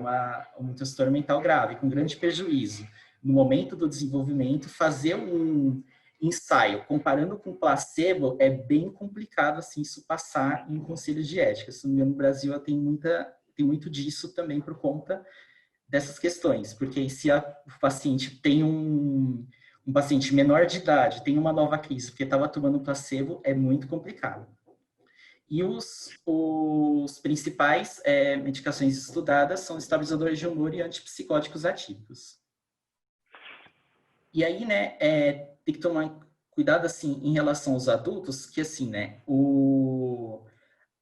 um transtorno mental grave, com grande prejuízo, no momento do desenvolvimento, fazer um ensaio comparando com placebo é bem complicado, assim, isso passar em conselhos de ética. Se não me engano, no Brasil tem muito disso também por conta dessas questões, porque se o paciente tem um paciente menor de idade, tem uma nova crise, porque estava tomando placebo, é muito complicado. E os principais medicações estudadas são estabilizadores de humor e antipsicóticos atípicos. E aí, né, tem que tomar cuidado, assim, em relação aos adultos, que assim, né,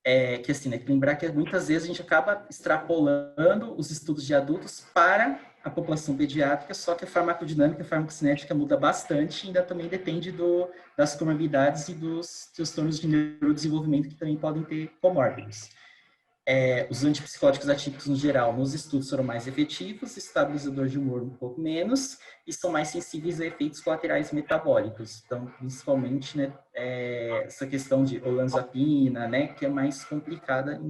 tem que lembrar que muitas vezes a gente acaba extrapolando os estudos de adultos para a população pediátrica, só que a farmacodinâmica, a farmacocinética muda bastante e ainda também depende das comorbidades e dos transtornos de neurodesenvolvimento que também podem ter comórbidos. Os antipsicóticos atípicos, no geral, nos estudos foram mais efetivos, estabilizador de humor um pouco menos, e são mais sensíveis a efeitos colaterais metabólicos. Então, principalmente, né, essa questão de olanzapina, né, que é mais complicada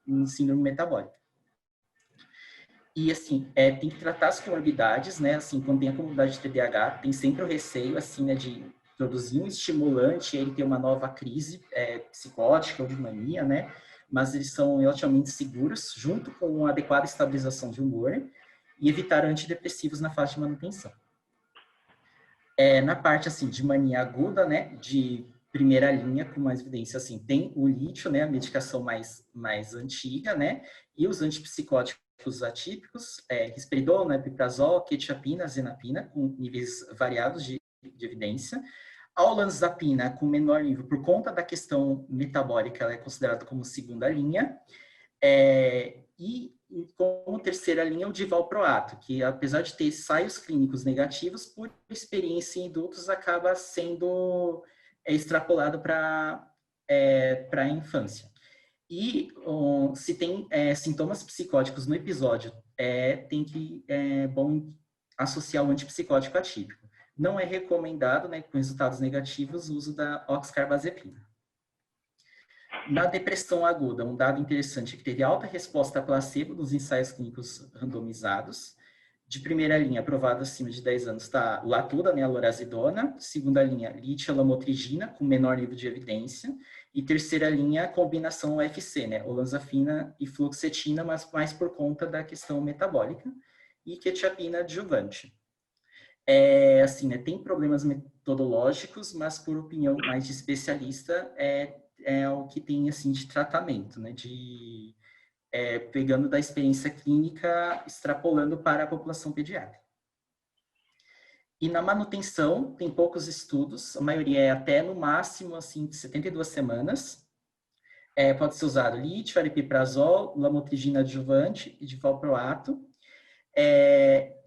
em síndrome metabólica. E, assim, tem que tratar as comorbidades, né, assim, quando tem a comorbidade de TDAH, tem sempre o receio, assim, né, de produzir um estimulante e ele ter uma nova crise psicótica ou de mania, né, mas eles são relativamente seguros, junto com uma adequada estabilização de humor e evitar antidepressivos na fase de manutenção. Na parte, assim, de mania aguda, né, de primeira linha, com mais evidência, assim, tem o lítio, né, a medicação mais antiga, né, e os antipsicóticos atípicos, risperidona, epiprazol, quetiapina, zenapina, com níveis variados de evidência. A olanzapina, com menor nível, por conta da questão metabólica, ela é considerada como segunda linha. E como terceira linha, o divalproato, que apesar de ter ensaios clínicos negativos, por experiência em adultos, acaba sendo extrapolado para a infância. E se tem sintomas psicóticos no episódio, bom associar o antipsicótico atípico. Não é recomendado, né, com resultados negativos, o uso da oxcarbazepina. Na depressão aguda, um dado interessante é que teve alta resposta a placebo nos ensaios clínicos randomizados. De primeira linha, aprovado acima de 10 anos, está Latuda, né, a lorazidona. Segunda linha, litia-lamotrigina, com menor nível de evidência. E terceira linha, combinação UFC, né, olanzapina e fluoxetina, mas mais por conta da questão metabólica. E quetiapina adjuvante. Assim, né, tem problemas metodológicos, mas por opinião mais de especialista, é o que tem, assim, de tratamento, né, pegando da experiência clínica, extrapolando para a população pediátrica. E na manutenção, tem poucos estudos, a maioria é até no máximo, assim, de 72 semanas. Pode ser usado lítio, aripiprazol, lamotrigina adjuvante e divalproato.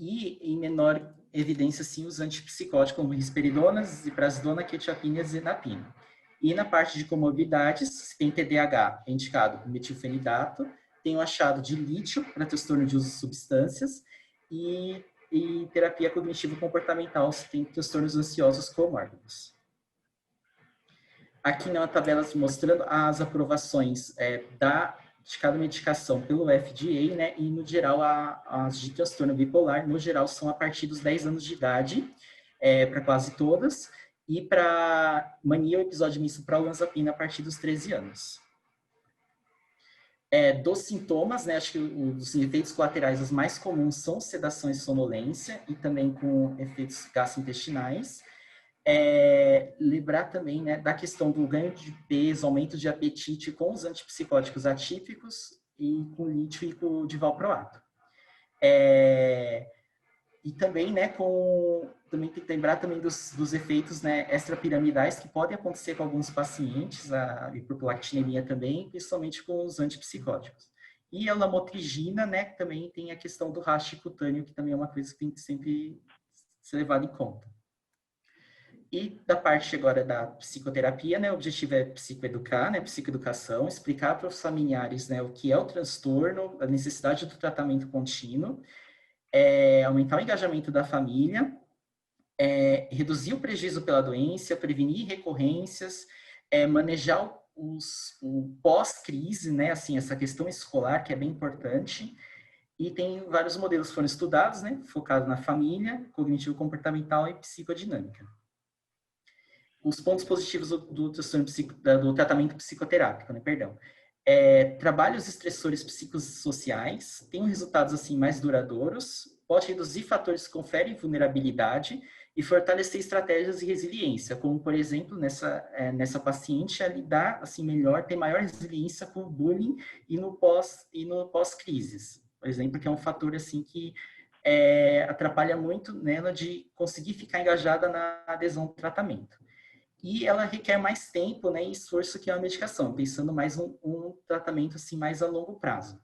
E em menor evidência, sim, os antipsicóticos, como risperidona, ziprasidona, quetiapina e zenapina. E na parte de comorbidades, se tem TDAH, é indicado metilfenidato, tem o achado de lítio para transtorno de uso de substâncias e terapia cognitivo-comportamental, se tem transtornos ansiosos comórbidos. Aqui na tabela mostrando as aprovações de cada medicação pelo FDA, né, e no geral as de transtorno bipolar, no geral são a partir dos 10 anos de idade, para quase todas, e para mania ou episódio misto para olanzapina a partir dos 13 anos. Dos sintomas, né, acho que os efeitos colaterais os mais comuns são sedação e sonolência, e também com efeitos gastrointestinais. Lembrar também, né, da questão do ganho de peso, aumento de apetite com os antipsicóticos atípicos e com lítio e com o divalproato. E também, né, também tem que lembrar também dos efeitos, né, extrapiramidais que podem acontecer com alguns pacientes, a hiperprolactinemia também, principalmente com os antipsicóticos. E a lamotrigina, né, também tem a questão do rastro cutâneo, que também é uma coisa que tem que sempre ser levada em conta. E da parte agora da psicoterapia, né, o objetivo é psicoeducar, né, psicoeducação, explicar para os familiares, né, o que é o transtorno, a necessidade do tratamento contínuo, aumentar o engajamento da família, reduzir o prejuízo pela doença, prevenir recorrências, manejar o pós-crise, né, assim, essa questão escolar, que é bem importante. E tem vários modelos que foram estudados, né, focado na família, cognitivo-comportamental e psicodinâmica. Os pontos positivos do tratamento psicoterápico, né, perdão. Trabalha os estressores psicossociais, tem resultados assim mais duradouros, pode reduzir fatores que conferem vulnerabilidade e fortalecer estratégias de resiliência, como, por exemplo, nessa paciente, a lidar assim, melhor, ter maior resiliência com o bullying e no pós-crises, por exemplo, que é um fator assim que atrapalha muito nela de conseguir ficar engajada na adesão ao tratamento. E ela requer mais tempo, né, e esforço que a medicação, pensando mais um tratamento assim, mais a longo prazo.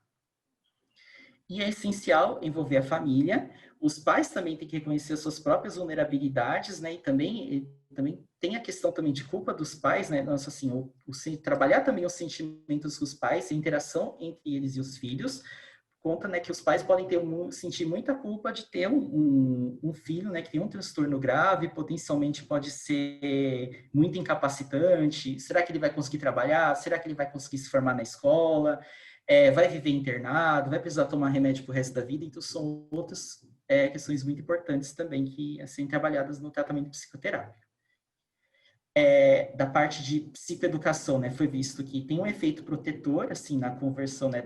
E é essencial envolver a família. Os pais também têm que reconhecer as suas próprias vulnerabilidades, né? E também tem a questão também de culpa dos pais, né? Nossa, assim, trabalhar também os sentimentos dos pais, a interação entre eles e os filhos. Conta, né, que os pais podem sentir muita culpa de ter um filho, né, que tem um transtorno grave, potencialmente pode ser muito incapacitante. Será que ele vai conseguir trabalhar? Será que ele vai conseguir se formar na escola? Vai viver internado? Vai precisar tomar remédio pro resto da vida? Então, são outras questões muito importantes também que serem trabalhadas no tratamento psicoterápico. Da parte de psicoeducação, né, foi visto que tem um efeito protetor, assim, na conversão, né,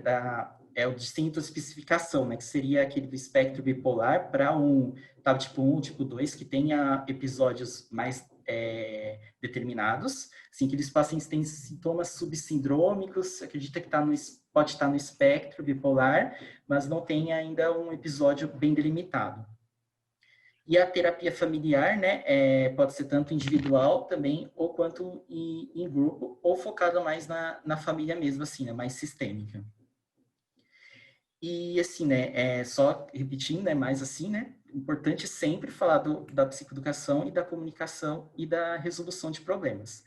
o de sintoespecificação, né, que seria aquele do espectro bipolar para tipo 1, tipo 2, que tenha episódios mais determinados, assim, aqueles pacientes têm sintomas subsindrômicos, acredita que pode estar no espectro bipolar, mas não tem ainda um episódio bem delimitado. E a terapia familiar, né, pode ser tanto individual também, ou quanto em grupo, ou focada mais na família mesmo, assim, né, mais sistêmica. E, assim, né, só repetindo, né, mais assim, né, importante sempre falar da psicoeducação e da comunicação e da resolução de problemas.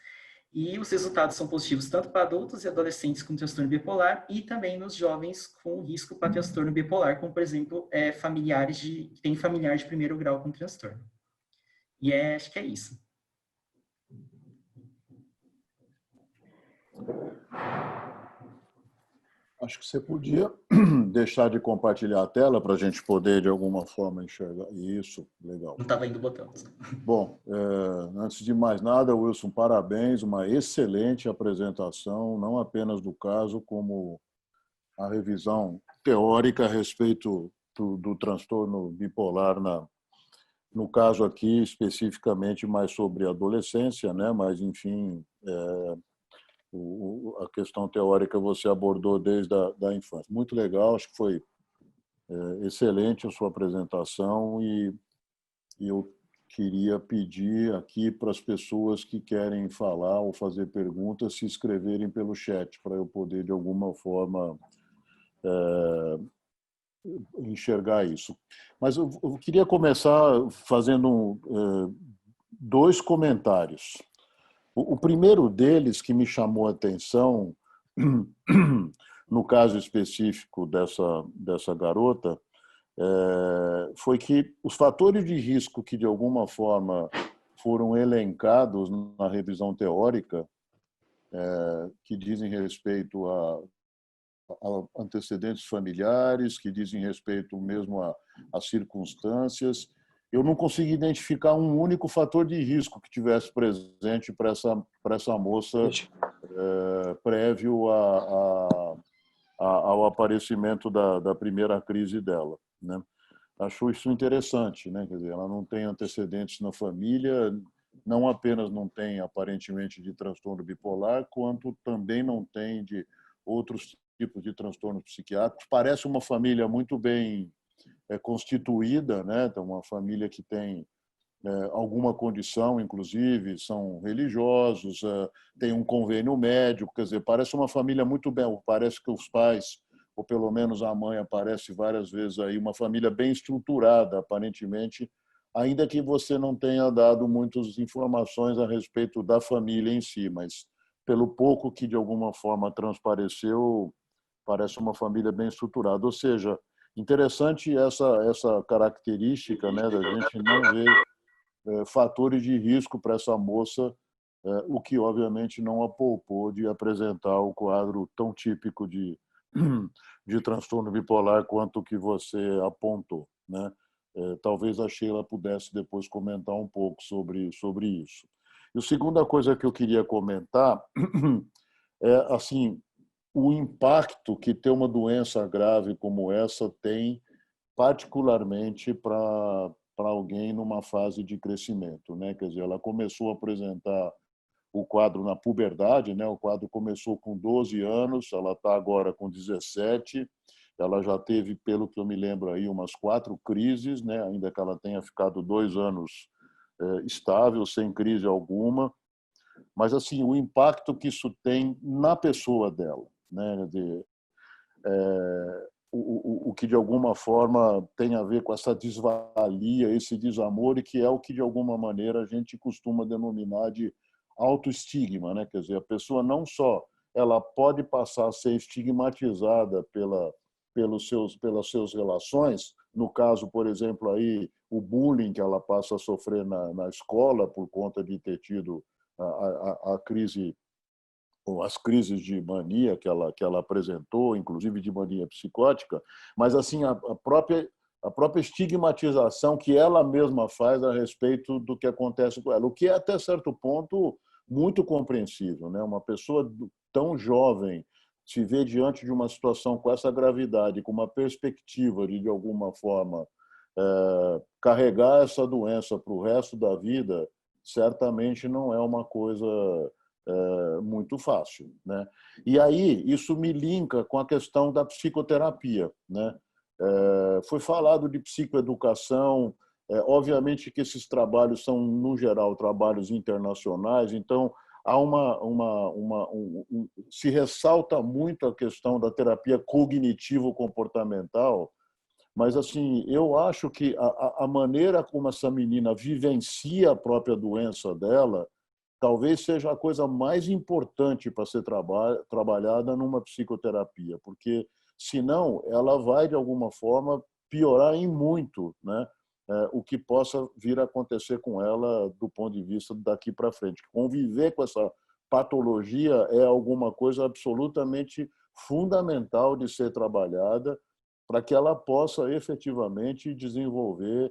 E os resultados são positivos tanto para adultos e adolescentes com transtorno bipolar e também nos jovens com risco para transtorno bipolar, como, por exemplo, familiares que têm familiar de primeiro grau com transtorno. E acho que é isso. Acho que você podia deixar de compartilhar a tela para a gente poder, de alguma forma, enxergar. Isso, legal. Não estava indo o botão. Bom, antes de mais nada, Wilson, parabéns, uma excelente apresentação, não apenas do caso, como a revisão teórica a respeito do transtorno bipolar, no caso aqui, especificamente mais sobre a adolescência, né? Mas, enfim, a questão teórica você abordou desde a infância. Muito legal, acho que foi excelente a sua apresentação e eu queria pedir aqui para as pessoas que querem falar ou fazer perguntas se inscreverem pelo chat para eu poder, de alguma forma, enxergar isso. Mas eu queria começar fazendo dois comentários. O primeiro deles, que me chamou a atenção, no caso específico dessa garota, foi que os fatores de risco que, de alguma forma, foram elencados na revisão teórica, que dizem respeito a antecedentes familiares, que dizem respeito mesmo a circunstâncias, eu não consegui identificar um único fator de risco que tivesse presente para essa moça prévio ao aparecimento da primeira crise dela, né? Acho isso interessante, né? Quer dizer, ela não tem antecedentes na família, não apenas não tem aparentemente de transtorno bipolar, quanto também não tem de outros tipos de transtornos psiquiátricos. Parece uma família muito bem constituída, né? Então, uma família que tem alguma condição, inclusive, são religiosos, tem um convênio médico, quer dizer, parece uma família muito bem, parece que os pais, ou pelo menos a mãe aparece várias vezes aí, uma família bem estruturada, aparentemente, ainda que você não tenha dado muitas informações a respeito da família em si, mas pelo pouco que de alguma forma transpareceu, parece uma família bem estruturada. Ou seja, Interessante essa característica, né, da gente não ver fatores de risco para essa moça, o que obviamente não a poupou de apresentar o quadro tão típico de transtorno bipolar quanto o que você apontou, né? Talvez a Sheila pudesse depois comentar um pouco sobre isso. E a segunda coisa que eu queria comentar é assim, o impacto que ter uma doença grave como essa tem, particularmente para alguém numa fase de crescimento, né? Quer dizer, ela começou a apresentar o quadro na puberdade, né? O quadro começou com 12 anos, ela está agora com 17. Ela já teve, pelo que eu me lembro aí, umas 4 crises, né? Ainda que ela tenha ficado 2 anos estável, sem crise alguma. Mas assim, o impacto que isso tem na pessoa dela, né? O que de alguma forma tem a ver com essa desvalia, esse desamor, e que é o que de alguma maneira a gente costuma denominar de autoestigma, né? Quer dizer, a pessoa não só ela pode passar a ser estigmatizada pelas suas relações, no caso, por exemplo, aí o bullying que ela passa a sofrer na escola por conta de ter tido a crise, ou as crises de mania que ela apresentou, inclusive de mania psicótica, mas assim a própria estigmatização que ela mesma faz a respeito do que acontece com ela, o que é até certo ponto muito compreensível, né? Uma pessoa tão jovem se vê diante de uma situação com essa gravidade, com uma perspectiva de alguma forma carregar essa doença para o resto da vida, certamente não é uma coisa muito fácil, né? E aí isso me linka com a questão da psicoterapia, né? Foi falado de psicoeducação, obviamente que esses trabalhos são no geral trabalhos internacionais, então há se ressalta muito a questão da terapia cognitivo-comportamental, mas assim eu acho que a maneira como essa menina vivencia a própria doença dela talvez seja a coisa mais importante para ser trabalhada numa psicoterapia, porque senão ela vai de alguma forma piorar em muito, né? O que possa vir a acontecer com ela do ponto de vista daqui para frente. Conviver com essa patologia é alguma coisa absolutamente fundamental de ser trabalhada para que ela possa efetivamente desenvolver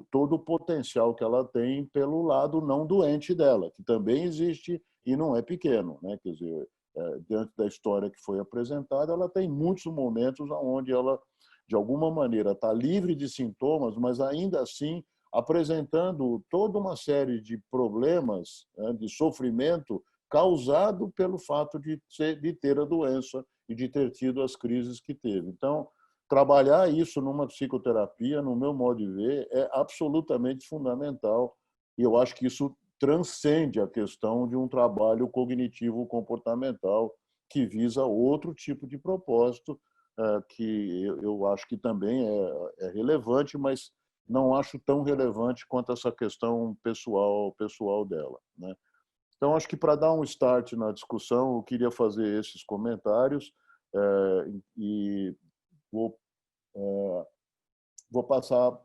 todo o potencial que ela tem pelo lado não doente dela, que também existe e não é pequeno, né? Quer dizer, diante da história que foi apresentada, ela tem muitos momentos onde ela, de alguma maneira, está livre de sintomas, mas ainda assim apresentando toda uma série de problemas, né, de sofrimento causado pelo fato de ter a doença e de ter tido as crises que teve. Então, trabalhar isso numa psicoterapia, no meu modo de ver, é absolutamente fundamental. E eu acho que isso transcende a questão de um trabalho cognitivo-comportamental que visa outro tipo de propósito, que eu acho que também é relevante, mas não acho tão relevante quanto essa questão pessoal dela, né? Então, acho que para dar um start na discussão, eu queria fazer esses comentários e vou passar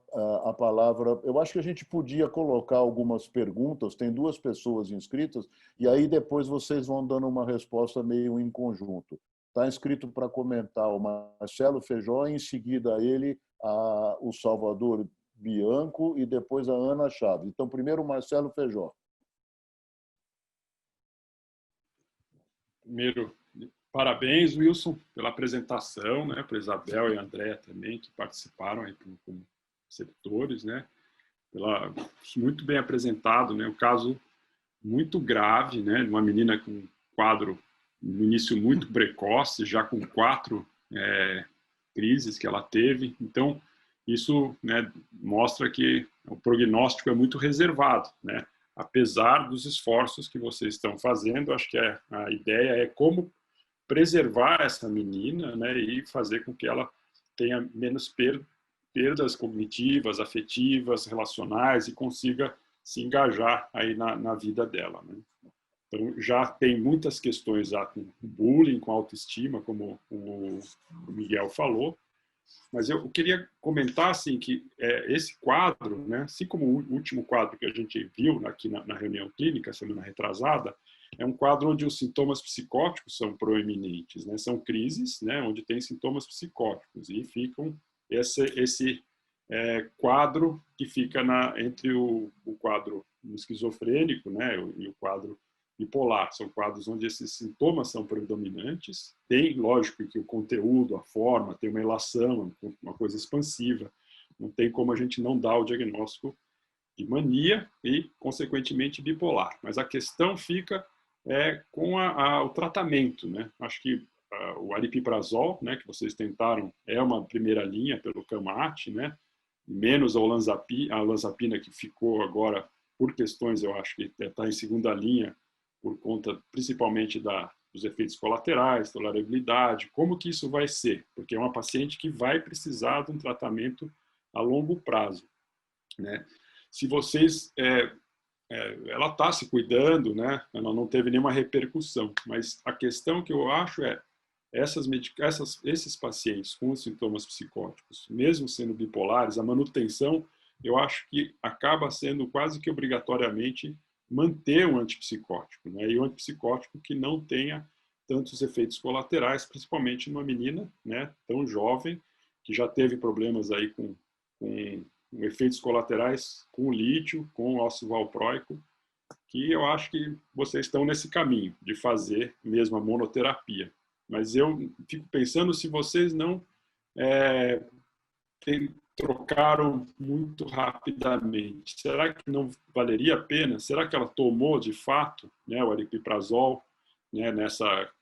a palavra. Eu acho que a gente podia colocar algumas perguntas, tem 2 pessoas inscritas, e aí depois vocês vão dando uma resposta meio em conjunto. Está inscrito para comentar o Marcelo Feijó, em seguida ele, o Salvador Bianco e depois a Ana Chaves. Então, primeiro o Marcelo Feijó. Primeiro, parabéns, Wilson, pela apresentação, né? Para Isabel e a Andréa também, que participaram aí como receptores, né? Muito bem apresentado, né? Um caso muito grave, né? De uma menina com um quadro no início muito precoce, já com 4 crises que ela teve. Então, isso, né, mostra que o prognóstico é muito reservado, né? Apesar dos esforços que vocês estão fazendo, acho que a ideia é como preservar essa menina, né, e fazer com que ela tenha menos perdas cognitivas, afetivas, relacionais e consiga se engajar aí na vida dela, né? Então, já tem muitas questões já com bullying, com autoestima, como o Miguel falou, Mas eu queria comentar assim, que esse quadro, né, assim como o último quadro que a gente viu aqui na reunião clínica, semana retrasada, é um quadro onde os sintomas psicóticos são proeminentes, né? São crises, né, onde tem sintomas psicóticos e ficam esse quadro que fica entre o quadro esquizofrênico, né, e o quadro bipolar. São quadros onde esses sintomas são predominantes. Tem, lógico, que o conteúdo, a forma, tem uma ilação, uma coisa expansiva. Não tem como a gente não dar o diagnóstico de mania e, consequentemente, bipolar. Mas a questão fica com o tratamento, né? Acho que o aripiprazol, né, que vocês tentaram, é uma primeira linha pelo CAMAT, né? Menos a olanzapina, que ficou agora, por questões, eu acho que está em segunda linha, por conta principalmente dos efeitos colaterais, tolerabilidade, como que isso vai ser? Porque é uma paciente que vai precisar de um tratamento a longo prazo, né? Se vocês... ela está se cuidando, né? Ela não teve nenhuma repercussão, mas a questão que eu acho esses pacientes com sintomas psicóticos, mesmo sendo bipolares, a manutenção, eu acho que acaba sendo quase que obrigatoriamente manter um antipsicótico, né? E um antipsicótico que não tenha tantos efeitos colaterais, principalmente numa menina, né, tão jovem, que já teve problemas aí com efeitos colaterais com o lítio, com o ácido valproico, que eu acho que vocês estão nesse caminho de fazer mesmo a monoterapia. Mas eu fico pensando se vocês não trocaram muito rapidamente. Será que não valeria a pena? Será que ela tomou de fato, né, o aripiprazol, né,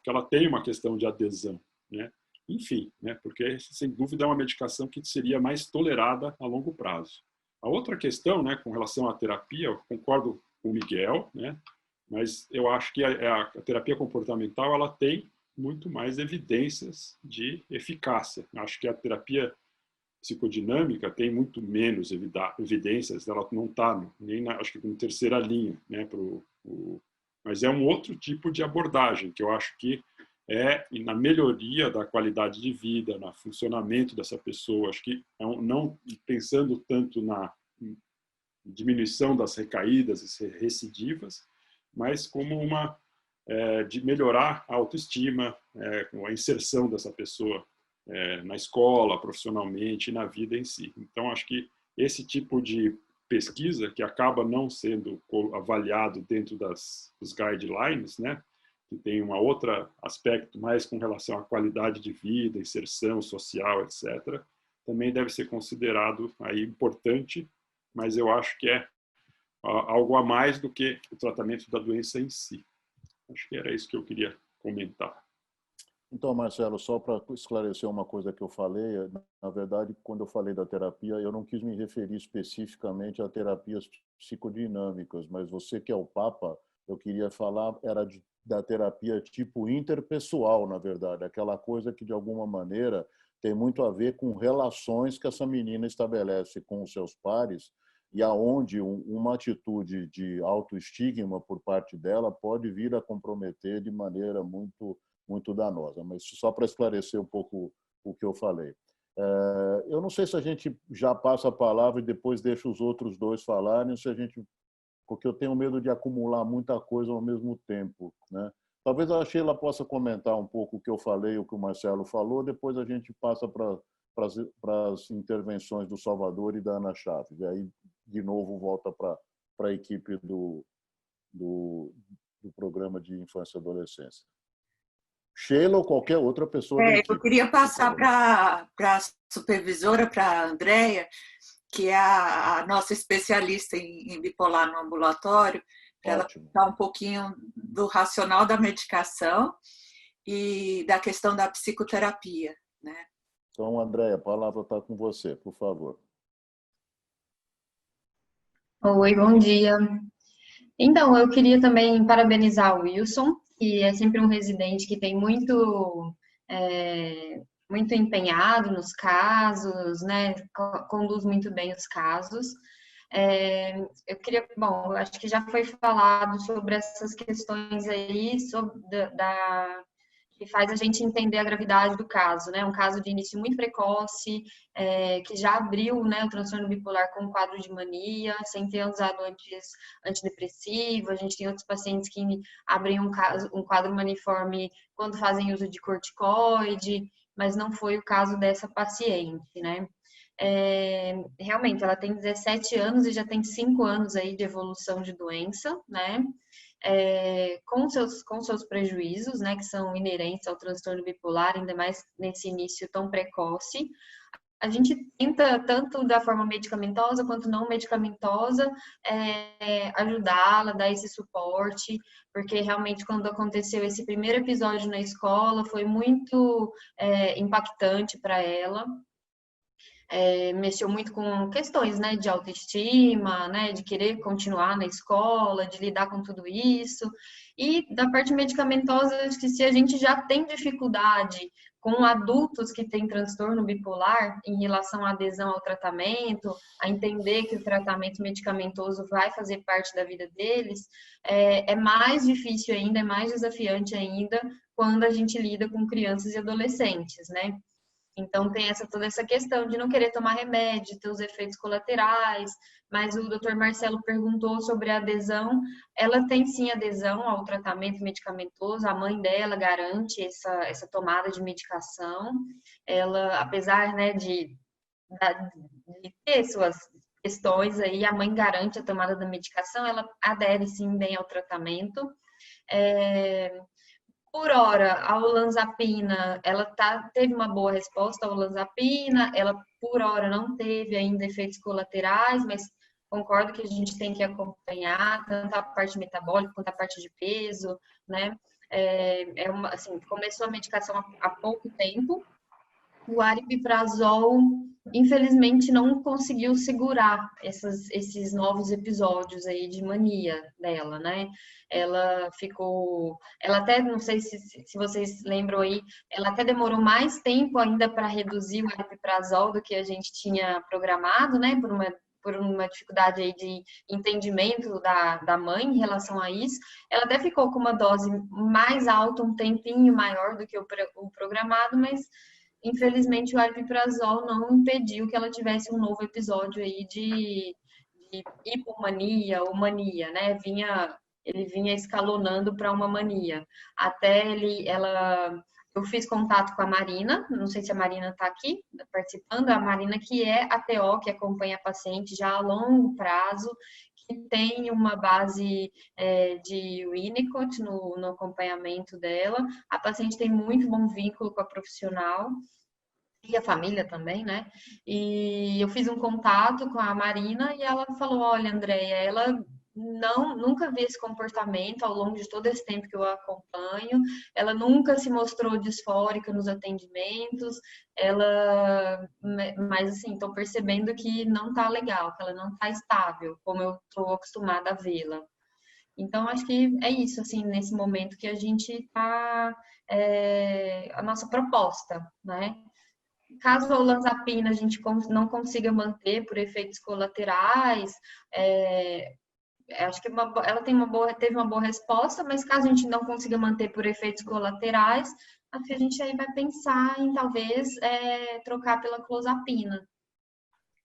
que ela tem uma questão de adesão, né? Enfim, né, porque sem dúvida é uma medicação que seria mais tolerada a longo prazo. A outra questão, né, com relação à terapia, eu concordo com o Miguel, né, mas eu acho que a terapia comportamental ela tem muito mais evidências de eficácia. Acho que a terapia psicodinâmica tem muito menos evidências, ela não está nem acho que em terceira linha, né, mas é um outro tipo de abordagem que eu acho que na melhoria da qualidade de vida, no funcionamento dessa pessoa. Acho que não pensando tanto na diminuição das recaídas e recidivas, mas como de melhorar a autoestima, com a inserção dessa pessoa na escola, profissionalmente, na vida em si. Então, acho que esse tipo de pesquisa, que acaba não sendo avaliado dentro dos guidelines, né, que tem um outro aspecto mais com relação à qualidade de vida, inserção social, etc., também deve ser considerado aí importante, mas eu acho que é algo a mais do que o tratamento da doença em si. Acho que era isso que eu queria comentar. Então, Marcelo, só para esclarecer uma coisa que eu falei, na verdade, quando eu falei da terapia, eu não quis me referir especificamente a terapias psicodinâmicas, mas você que é o Papa, eu queria falar da terapia tipo interpessoal, na verdade, aquela coisa que, de alguma maneira, tem muito a ver com relações que essa menina estabelece com os seus pares e aonde uma atitude de autoestigma por parte dela pode vir a comprometer de maneira muito danosa. Mas só para esclarecer um pouco o que eu falei. Eu não sei se a gente já passa a palavra e depois deixa os outros dois falarem, porque eu tenho medo de acumular muita coisa ao mesmo tempo, né? Talvez a Sheila possa comentar um pouco o que eu falei, o que o Marcelo falou, depois a gente passa para as intervenções do Salvador e da Ana Chaves. E aí, de novo, volta para a equipe do programa de infância e adolescência. Sheila ou qualquer outra pessoa da equipe. Eu queria passar para a supervisora, para a Andréia, que é a nossa especialista em bipolar no ambulatório, para ela contar um pouquinho do racional da medicação e da questão da psicoterapia, né? Então, Andréia, a palavra está com você, por favor. Oi, bom dia. Então, eu queria também parabenizar o Wilson, que é sempre um residente que tem muito empenhado nos casos, né? Conduz muito bem os casos. Eu queria, bom, eu acho que já foi falado sobre essas questões aí, que faz a gente entender a gravidade do caso, né? Um caso de início muito precoce, que já abriu, né, o transtorno bipolar com um quadro de mania, sem ter usado antes antidepressivo. A gente tem outros pacientes que abrem um quadro maniforme quando fazem uso de corticoide, mas não foi o caso dessa paciente, né? Realmente, ela tem 17 anos e já tem 5 anos aí de evolução de doença, né? Com seus prejuízos, né, que são inerentes ao transtorno bipolar, ainda mais nesse início tão precoce. A gente tenta, tanto da forma medicamentosa quanto não medicamentosa, ajudá-la, dar esse suporte, porque realmente quando aconteceu esse primeiro episódio na escola, foi muito impactante para ela. Mexeu muito com questões, né, de autoestima, né, de querer continuar na escola, de lidar com tudo isso. E da parte medicamentosa, acho que se a gente já tem dificuldade com adultos que têm transtorno bipolar em relação à adesão ao tratamento, a entender que o tratamento medicamentoso vai fazer parte da vida deles, é mais difícil ainda, é mais desafiante ainda quando a gente lida com crianças e adolescentes, né? Então, tem toda essa questão de não querer tomar remédio, ter os efeitos colaterais, mas o Dr. Marcelo perguntou sobre a adesão. Ela tem sim adesão ao tratamento medicamentoso, a mãe dela garante essa tomada de medicação. Ela, apesar, né, de ter suas questões aí, a mãe garante a tomada da medicação, ela adere sim bem ao tratamento. Por hora, a olanzapina, ela teve uma boa resposta à olanzapina, ela por hora não teve ainda efeitos colaterais, mas concordo que a gente tem que acompanhar tanto a parte metabólica quanto a parte de peso, né? Assim, começou a medicação há pouco tempo. O aripiprazol, infelizmente, não conseguiu segurar esses novos episódios aí de mania dela, né? Ela até, não sei se vocês lembram aí, ela até demorou mais tempo ainda para reduzir o aripiprazol do que a gente tinha programado, né? Por uma dificuldade aí de entendimento da mãe em relação a isso. Ela até ficou com uma dose mais alta, um tempinho maior do que o programado, mas infelizmente o aripiprazol não impediu que ela tivesse um novo episódio aí de hipomania ou mania, né? Ele vinha escalonando para uma mania. Eu fiz contato com a Marina, não sei se a Marina está aqui participando, a Marina que é a TO, que acompanha a paciente já a longo prazo, que tem uma base de Winnicott no acompanhamento dela. A paciente tem muito bom vínculo com a profissional e a família também, né? E eu fiz um contato com a Marina e ela falou, olha, Andréia, ela nunca vi esse comportamento ao longo de todo esse tempo que eu a acompanho, ela nunca se mostrou disfórica nos atendimentos, mas assim, estou percebendo que não tá legal, que ela não tá estável, como eu estou acostumada a vê-la. Então, acho que é isso, assim, nesse momento que a gente tá, a nossa proposta, né? Caso a olanzapina a gente não consiga manter por efeitos colaterais, acho que ela teve uma boa resposta, mas caso a gente não consiga manter por efeitos colaterais, acho que a gente aí vai pensar em talvez trocar pela clozapina.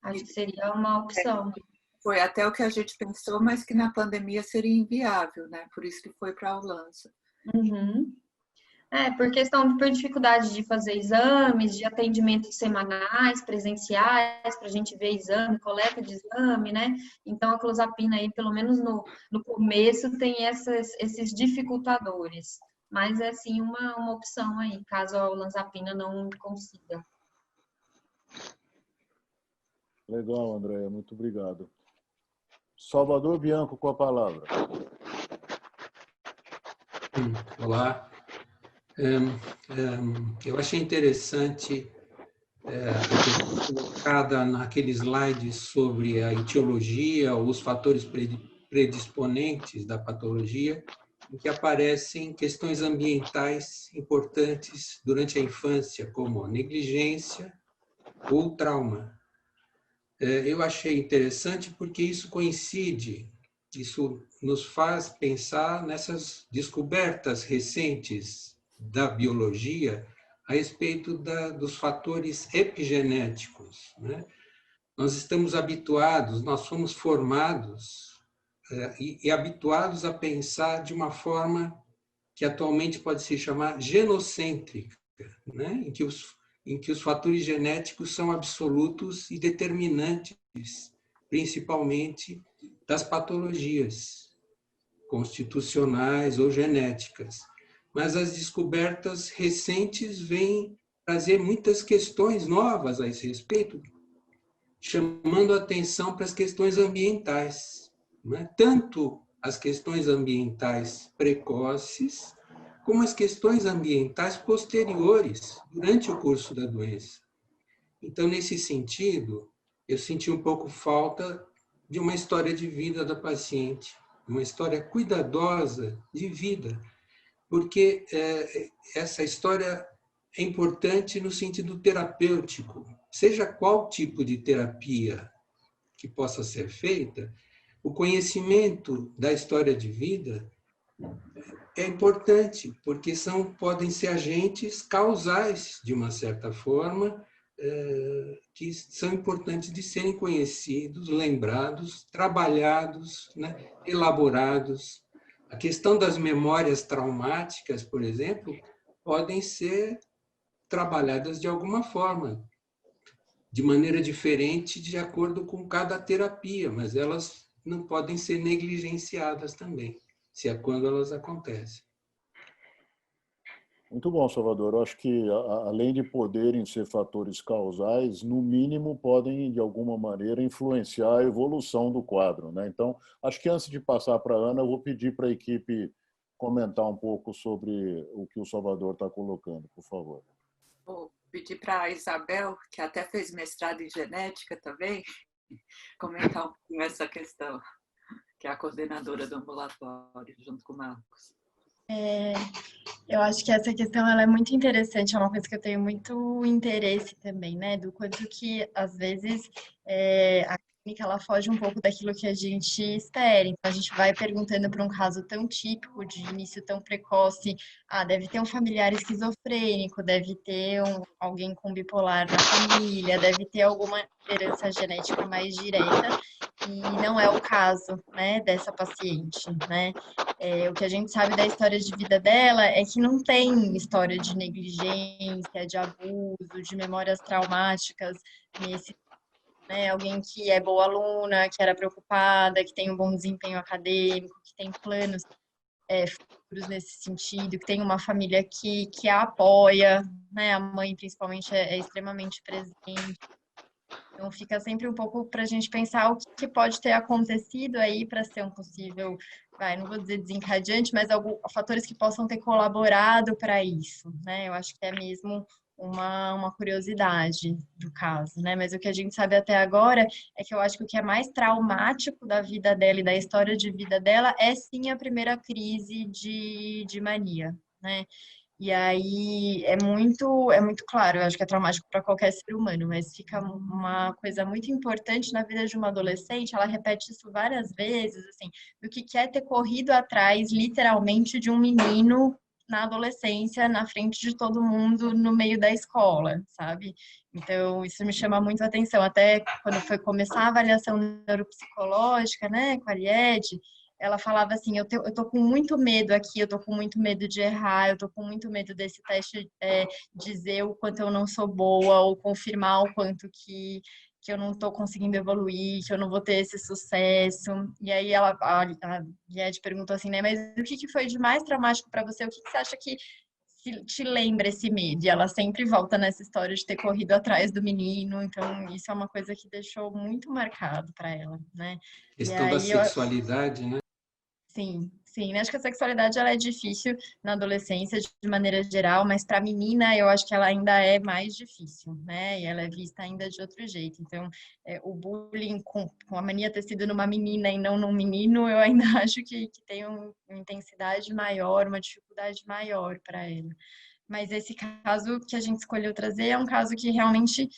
Acho que seria uma opção. Foi até o que a gente pensou, mas que na pandemia seria inviável, né? Por isso que foi para a Olanza. Uhum. Por dificuldade de fazer exames, de atendimentos semanais, presenciais, para a gente ver exame, coleta de exame, né? Então, a clozapina aí, pelo menos no começo, tem esses dificultadores. Mas é, sim, uma opção aí, caso a olanzapina não consiga. Legal, Andréia, muito obrigado. Salvador Bianco, com a palavra. Olá. Eu achei interessante a colocada naquele slide sobre a etiologia, os fatores predisponentes da patologia, em que aparecem questões ambientais importantes durante a infância, como negligência ou trauma. Eu achei interessante porque isso coincide, isso nos faz pensar nessas descobertas recentes da biologia a respeito dos fatores epigenéticos, né? Nós estamos habituados, nós fomos formados e habituados a pensar de uma forma que atualmente pode se chamar genocêntrica, né? em que os fatores genéticos são absolutos e determinantes, principalmente das patologias constitucionais ou genéticas. Mas as descobertas recentes vêm trazer muitas questões novas a esse respeito, chamando a atenção para as questões ambientais, né? Tanto as questões ambientais precoces, como as questões ambientais posteriores, durante o curso da doença. Então, nesse sentido, eu senti um pouco falta de uma história de vida da paciente, uma história cuidadosa de vida, porque essa história é importante no sentido terapêutico. Seja qual tipo de terapia que possa ser feita, o conhecimento da história de vida é importante, porque podem ser agentes causais, de uma certa forma, que são importantes de serem conhecidos, lembrados, trabalhados, né, elaborados. A questão das memórias traumáticas, por exemplo, podem ser trabalhadas de alguma forma, de maneira diferente, de acordo com cada terapia, mas elas não podem ser negligenciadas também, se é quando elas acontecem. Muito bom, Salvador. Eu acho que, além de poderem ser fatores causais, no mínimo podem, de alguma maneira, influenciar a evolução do quadro, né? Então, acho que antes de passar para a Ana, eu vou pedir para a equipe comentar um pouco sobre o que o Salvador está colocando, por favor. Vou pedir para a Isabel, que até fez mestrado em genética também, comentar um pouquinho essa questão, que é a coordenadora do ambulatório, junto com o Marcos. Eu acho que essa questão ela é muito interessante, é uma coisa que eu tenho muito interesse também, né? Do quanto que, às vezes, a clínica ela foge um pouco daquilo que a gente espera. Então, a gente vai perguntando para um caso tão típico, de início tão precoce, deve ter um familiar esquizofrênico, deve ter alguém com bipolar na família, deve ter alguma herança genética mais direta, e não é o caso, né, dessa paciente, né? O que a gente sabe da história de vida dela é que não tem história de negligência, de abuso, de memórias traumáticas nesse, né? Alguém que é boa aluna, que era preocupada, que tem um bom desempenho acadêmico, que tem planos futuros nesse sentido, que tem uma família que a apoia, né? A mãe, principalmente, é extremamente presente. Então, fica sempre um pouco para a gente pensar o que pode ter acontecido aí para ser um possível, não vou dizer desencadeante, mas alguns fatores que possam ter colaborado para isso, né? Eu acho que é mesmo uma curiosidade do caso, né? Mas o que a gente sabe até agora é que eu acho que o que é mais traumático da vida dela e da história de vida dela é sim a primeira crise de mania, né? E aí é muito claro, eu acho que é traumático para qualquer ser humano, mas fica uma coisa muito importante na vida de uma adolescente, ela repete isso várias vezes, assim, do que é ter corrido atrás, literalmente, de um menino na adolescência, na frente de todo mundo, no meio da escola, sabe? Então, isso me chama muito a atenção, até quando foi começar a avaliação neuropsicológica, né, com a Ariete, ela falava assim, eu tô com muito medo aqui, eu tô com muito medo de errar, eu tô com muito medo desse teste dizer o quanto eu não sou boa ou confirmar o quanto que eu não tô conseguindo evoluir, que eu não vou ter esse sucesso. E aí a Lied perguntou assim, né, mas o que foi de mais traumático para você? O que você acha que te lembra esse medo? E ela sempre volta nessa história de ter corrido atrás do menino, então isso é uma coisa que deixou muito marcado para ela, né? Questão da sexualidade, né? Sim. Acho que a sexualidade ela é difícil na adolescência de maneira geral, mas para a menina eu acho que ela ainda é mais difícil, né? E ela é vista ainda de outro jeito. Então, o bullying com a mania ter sido numa menina e não num menino, eu ainda acho que tem uma intensidade maior, uma dificuldade maior para ela. Mas esse caso que a gente escolheu trazer é um caso que realmente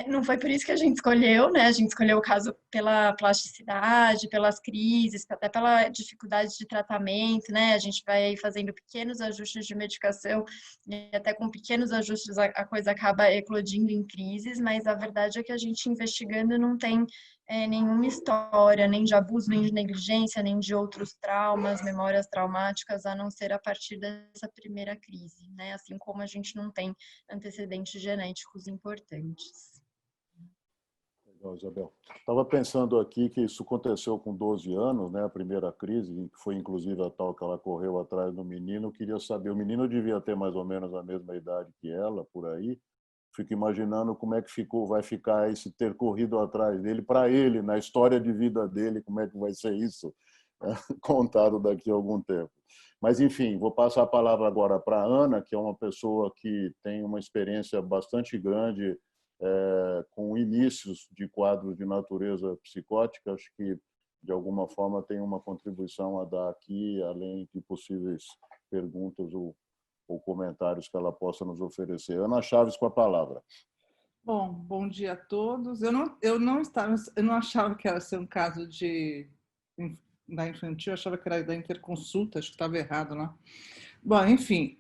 Não foi por isso que a gente escolheu, né? A gente escolheu o caso pela plasticidade, pelas crises, até pela dificuldade de tratamento, né? A gente vai fazendo pequenos ajustes de medicação e até com pequenos ajustes a coisa acaba eclodindo em crises, mas a verdade é que a gente investigando não tem nenhuma história, nem de abuso, nem de negligência, nem de outros traumas, memórias traumáticas, a não ser a partir dessa primeira crise, né? Assim como a gente não tem antecedentes genéticos importantes. Legal, Isabel. Estava pensando aqui que isso aconteceu com 12 anos, né? A primeira crise, que foi inclusive a tal que ela correu atrás do menino. Eu queria saber, o menino devia ter mais ou menos a mesma idade que ela, por aí. Fico imaginando como é que vai ficar esse ter corrido atrás dele, para ele, na história de vida dele, como é que vai ser isso contado daqui a algum tempo. Mas, enfim, vou passar a palavra agora para a Ana, que é uma pessoa que tem uma experiência bastante grande com inícios de quadros de natureza psicótica. Acho que, de alguma forma, tem uma contribuição a dar aqui, além de possíveis perguntas ou comentários que ela possa nos oferecer. Ana Chaves, com a palavra. Bom dia a todos. Eu não achava que era ser um caso da infantil, eu achava que era da interconsulta, acho que estava errado lá. Bom, enfim,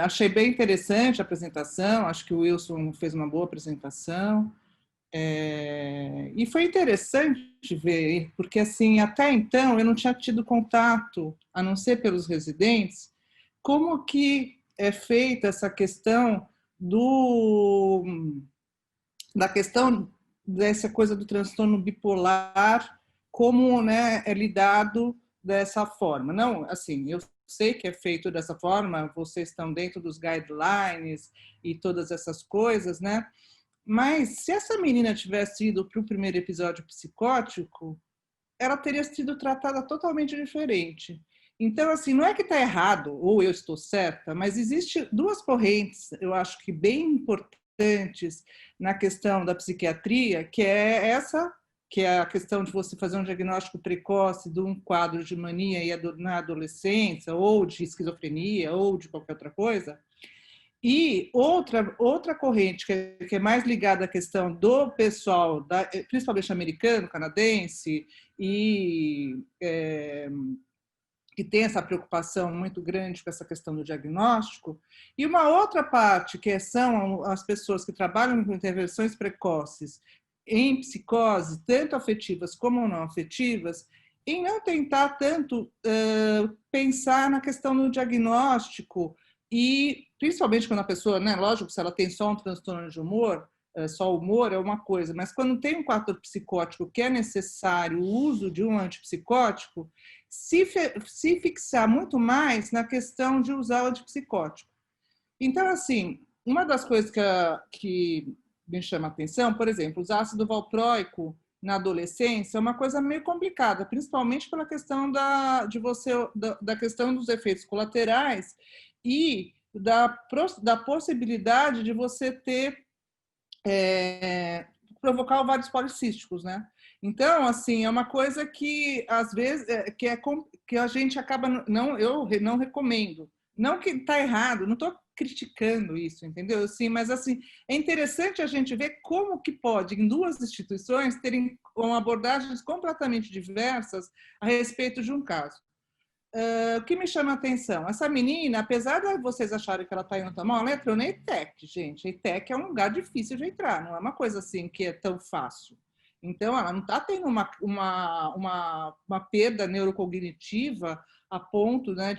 achei bem interessante a apresentação, acho que o Wilson fez uma boa apresentação, e foi interessante ver, porque assim, até então eu não tinha tido contato, a não ser pelos residentes, como que é feita essa questão da questão dessa coisa do transtorno bipolar, como, né, é lidado dessa forma. Não, assim, eu sei que é feito dessa forma, vocês estão dentro dos guidelines e todas essas coisas, né? Mas se essa menina tivesse ido para o primeiro episódio psicótico, ela teria sido tratada totalmente diferente. Então, assim, não é que está errado ou eu estou certa, mas existe duas correntes, eu acho que bem importantes na questão da psiquiatria, que é essa, que é a questão de você fazer um diagnóstico precoce de um quadro de mania na adolescência, ou de esquizofrenia, ou de qualquer outra coisa. E outra corrente, que é mais ligada à questão do pessoal, principalmente americano, canadense, e que tem essa preocupação muito grande com essa questão do diagnóstico, e uma outra parte, que são as pessoas que trabalham com intervenções precoces em psicose, tanto afetivas como não afetivas, em não tentar tanto pensar na questão do diagnóstico, e principalmente quando a pessoa, né, lógico, se ela tem só um transtorno de humor, só humor é uma coisa, mas quando tem um quadro psicótico que é necessário o uso de um antipsicótico, se fixar muito mais na questão de usar o antipsicótico. Então, assim, uma das coisas que me chama a atenção, por exemplo, usar ácido valproico na adolescência é uma coisa meio complicada, principalmente pela questão da questão dos efeitos colaterais e da possibilidade de você ter provocar ovários policísticos, né? Então, assim, é uma coisa que às vezes que a gente acaba eu não recomendo. Não que está errado, não estou criticando isso, entendeu? Assim, mas assim, é interessante a gente ver como que pode, em duas instituições, terem abordagens completamente diversas a respeito de um caso. O que me chama a atenção? Essa menina, apesar de vocês acharem que ela está indo tomar uma letra, eu nem ETEC, gente. A ETEC é um lugar difícil de entrar, não é uma coisa assim que é tão fácil. Então, ela não está tendo uma perda neurocognitiva a ponto, né,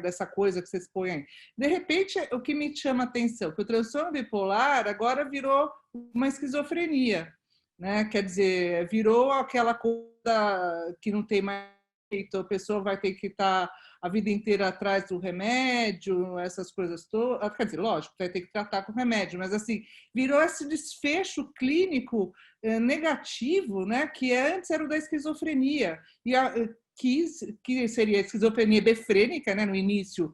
dessa coisa que vocês põem aí. De repente, o que me chama a atenção é que o transtorno bipolar agora virou uma esquizofrenia, né? Quer dizer, virou aquela coisa que não tem mais jeito, a pessoa vai ter que estar a vida inteira atrás do remédio, essas coisas todas. Quer dizer, lógico, vai ter que tratar com remédio, mas assim, virou esse desfecho clínico negativo, né? Que antes era o da esquizofrenia. E que seria a esquizofrenia befrênica, né, no início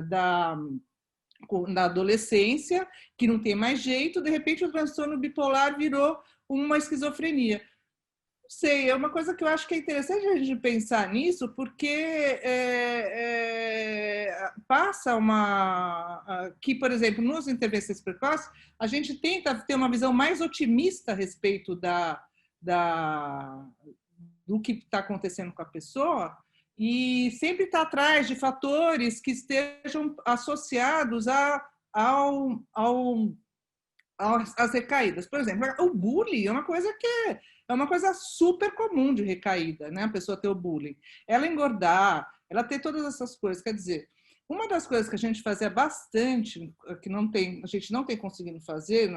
na adolescência, que não tem mais jeito, de repente o transtorno bipolar virou uma esquizofrenia. sei, é uma coisa que eu acho que é interessante a gente pensar nisso, porque passa que, por exemplo, nos intervenções precoces, a gente tenta ter uma visão mais otimista a respeito do que está acontecendo com a pessoa e sempre está atrás de fatores que estejam associados às recaídas. Por exemplo, o bullying é uma coisa é uma coisa super comum de recaída, né? A pessoa ter o bullying. Ela engordar, ela ter todas essas coisas. Quer dizer, uma das coisas que a gente fazia bastante, que a gente não tem conseguido fazer,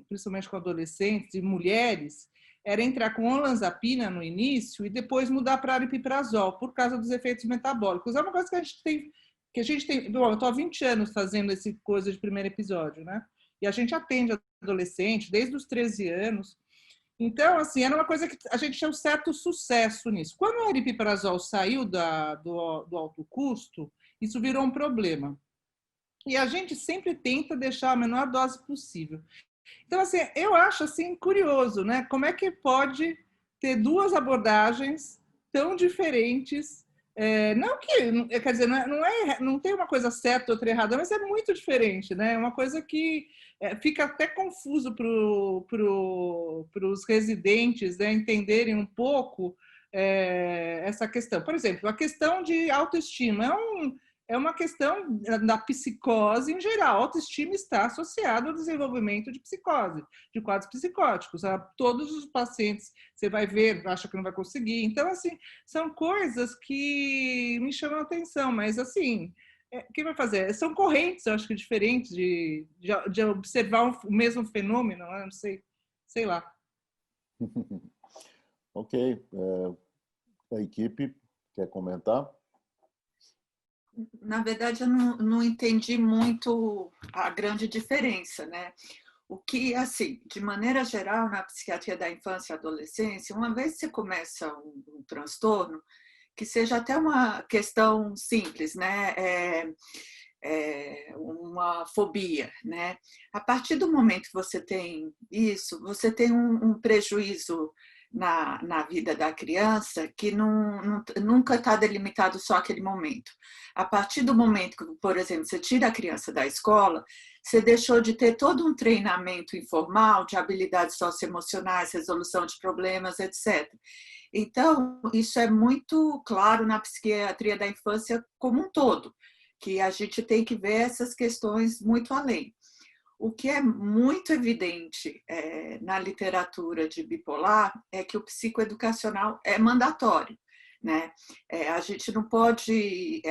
principalmente com adolescentes e mulheres, era entrar com olanzapina no início e depois mudar para aripiprazol, por causa dos efeitos metabólicos. É uma coisa que a gente tem. Bom, eu estou há 20 anos fazendo esse coisa de primeiro episódio, né? E a gente atende adolescente desde os 13 anos. Então, assim, era uma coisa que a gente tinha um certo sucesso nisso. Quando o aripiprazol saiu do alto custo, isso virou um problema. E a gente sempre tenta deixar a menor dose possível. Então, assim, eu acho assim curioso, né? Como é que pode ter duas abordagens tão diferentes? Não que, quer dizer, não tem uma coisa certa ou outra errada, mas é muito diferente, né? É uma coisa que fica até confuso para os residentes, né, entenderem um pouco essa questão. Por exemplo, a questão de autoestima é uma questão da psicose em geral. A autoestima está associada ao desenvolvimento de psicose, de quadros psicóticos. Todos os pacientes, você vai ver, acha que não vai conseguir. Então, assim, são coisas que me chamam a atenção, mas, assim, quem vai fazer? São correntes, eu acho que diferentes de observar o mesmo fenômeno, não sei lá. Ok. A equipe quer comentar? Na verdade, eu não entendi muito a grande diferença, né? O que, assim, de maneira geral, na psiquiatria da infância e adolescência, uma vez que você começa um transtorno, que seja até uma questão simples, né? Uma fobia, né? A partir do momento que você tem isso, você tem um prejuízo na vida da criança que nunca está delimitado só aquele momento. A partir do momento que, por exemplo, você tira a criança da escola, você deixou de ter todo um treinamento informal de habilidades socioemocionais, resolução de problemas, etc. Então, isso é muito claro na psiquiatria da infância como um todo, que a gente tem que ver essas questões muito além. O que é muito evidente na literatura de bipolar é que o psicoeducacional é mandatório, né? A gente não pode...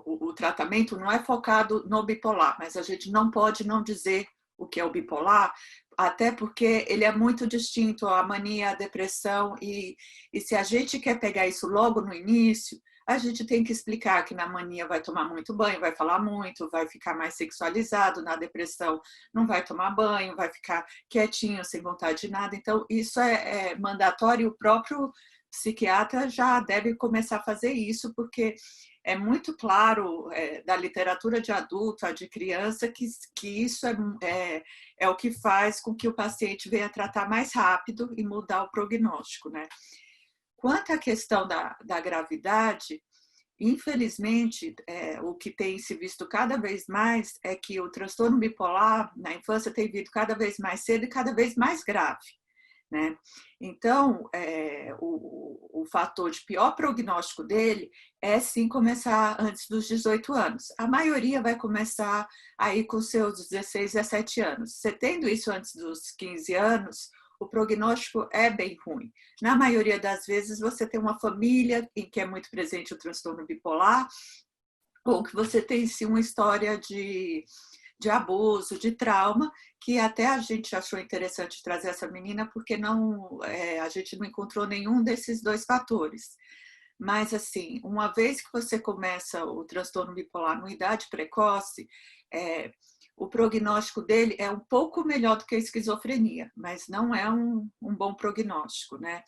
o tratamento não é focado no bipolar, mas a gente não pode não dizer o que é o bipolar, até porque ele é muito distinto à mania, à depressão, e se a gente quer pegar isso logo no início, a gente tem que explicar que na mania vai tomar muito banho, vai falar muito, vai ficar mais sexualizado, na depressão não vai tomar banho, vai ficar quietinho, sem vontade de nada. Então, isso é mandatório, o próprio psiquiatra já deve começar a fazer isso, porque é muito claro da literatura de adulto, a de criança, que isso é o que faz com que o paciente venha tratar mais rápido e mudar o prognóstico, né? Quanto à questão da gravidade, infelizmente, o que tem se visto cada vez mais é que o transtorno bipolar na infância tem vindo cada vez mais cedo e cada vez mais grave, né? Então, o fator de pior prognóstico dele é sim começar antes dos 18 anos. A maioria vai começar aí com seus 16, 17 anos. Você tendo isso antes dos 15 anos, o prognóstico é bem ruim. Na maioria das vezes, você tem uma família em que é muito presente o transtorno bipolar, ou que você tem sim uma história de abuso, de trauma, que até a gente achou interessante trazer essa menina, porque a gente não encontrou nenhum desses dois fatores. Mas, assim, uma vez que você começa o transtorno bipolar numa idade precoce, o prognóstico dele é um pouco melhor do que a esquizofrenia, mas não é um bom prognóstico, né?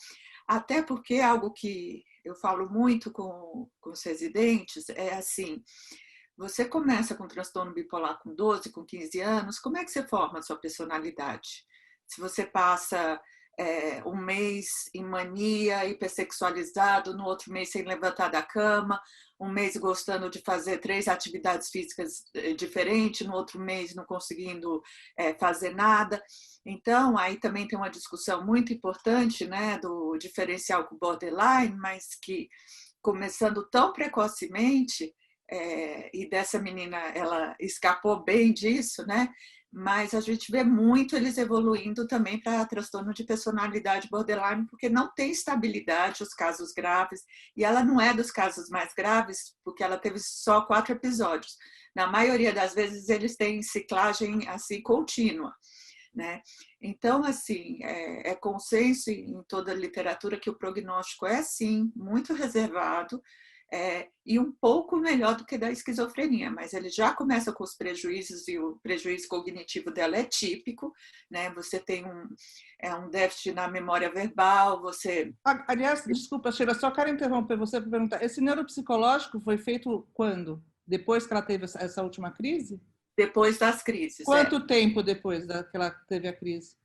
Até porque algo que eu falo muito com os residentes é assim: você começa com transtorno bipolar com 12, com 15 anos, como é que você forma a sua personalidade? Se você passa um mês em mania, hipersexualizado, no outro mês sem levantar da cama, um mês gostando de fazer 3 atividades físicas diferentes, no outro mês não conseguindo fazer nada. Então, aí também tem uma discussão muito importante, né, do diferencial com borderline, mas que começando tão precocemente, e dessa menina ela escapou bem disso, né? Mas a gente vê muito eles evoluindo também para transtorno de personalidade borderline, porque não tem estabilidade os casos graves, e ela não é dos casos mais graves, porque ela teve só 4 episódios. Na maioria das vezes eles têm ciclagem assim contínua, né? Então, assim, é consenso em toda a literatura que o prognóstico é, sim, muito reservado, e um pouco melhor do que da esquizofrenia, mas ele já começa com os prejuízos, e o prejuízo cognitivo dela é típico, né? Você tem um déficit na memória verbal, você... Aliás, desculpa, Sheila, só quero interromper você para perguntar, esse neuropsicológico foi feito quando? Depois que ela teve essa última crise? Depois das crises. Quanto tempo depois que ela teve a crise?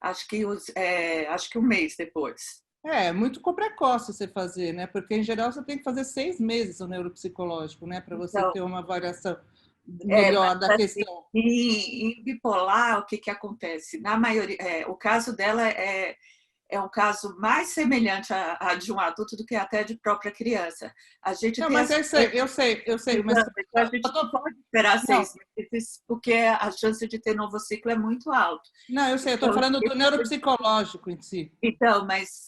Acho que 1 mês depois. É muito precoce você fazer, né? Porque, em geral, você tem que fazer 6 meses o neuropsicológico, né? Para você ter uma avaliação melhor da questão. Em bipolar, o que acontece? Na maioria, o caso dela é um caso mais semelhante a de um adulto do que até de própria criança. A gente não, mas eu sei. Mas... a gente não pode esperar 6 meses, porque a chance de ter novo ciclo é muito alta. Não, eu sei, eu estou falando do neuropsicológico em si. Então, mas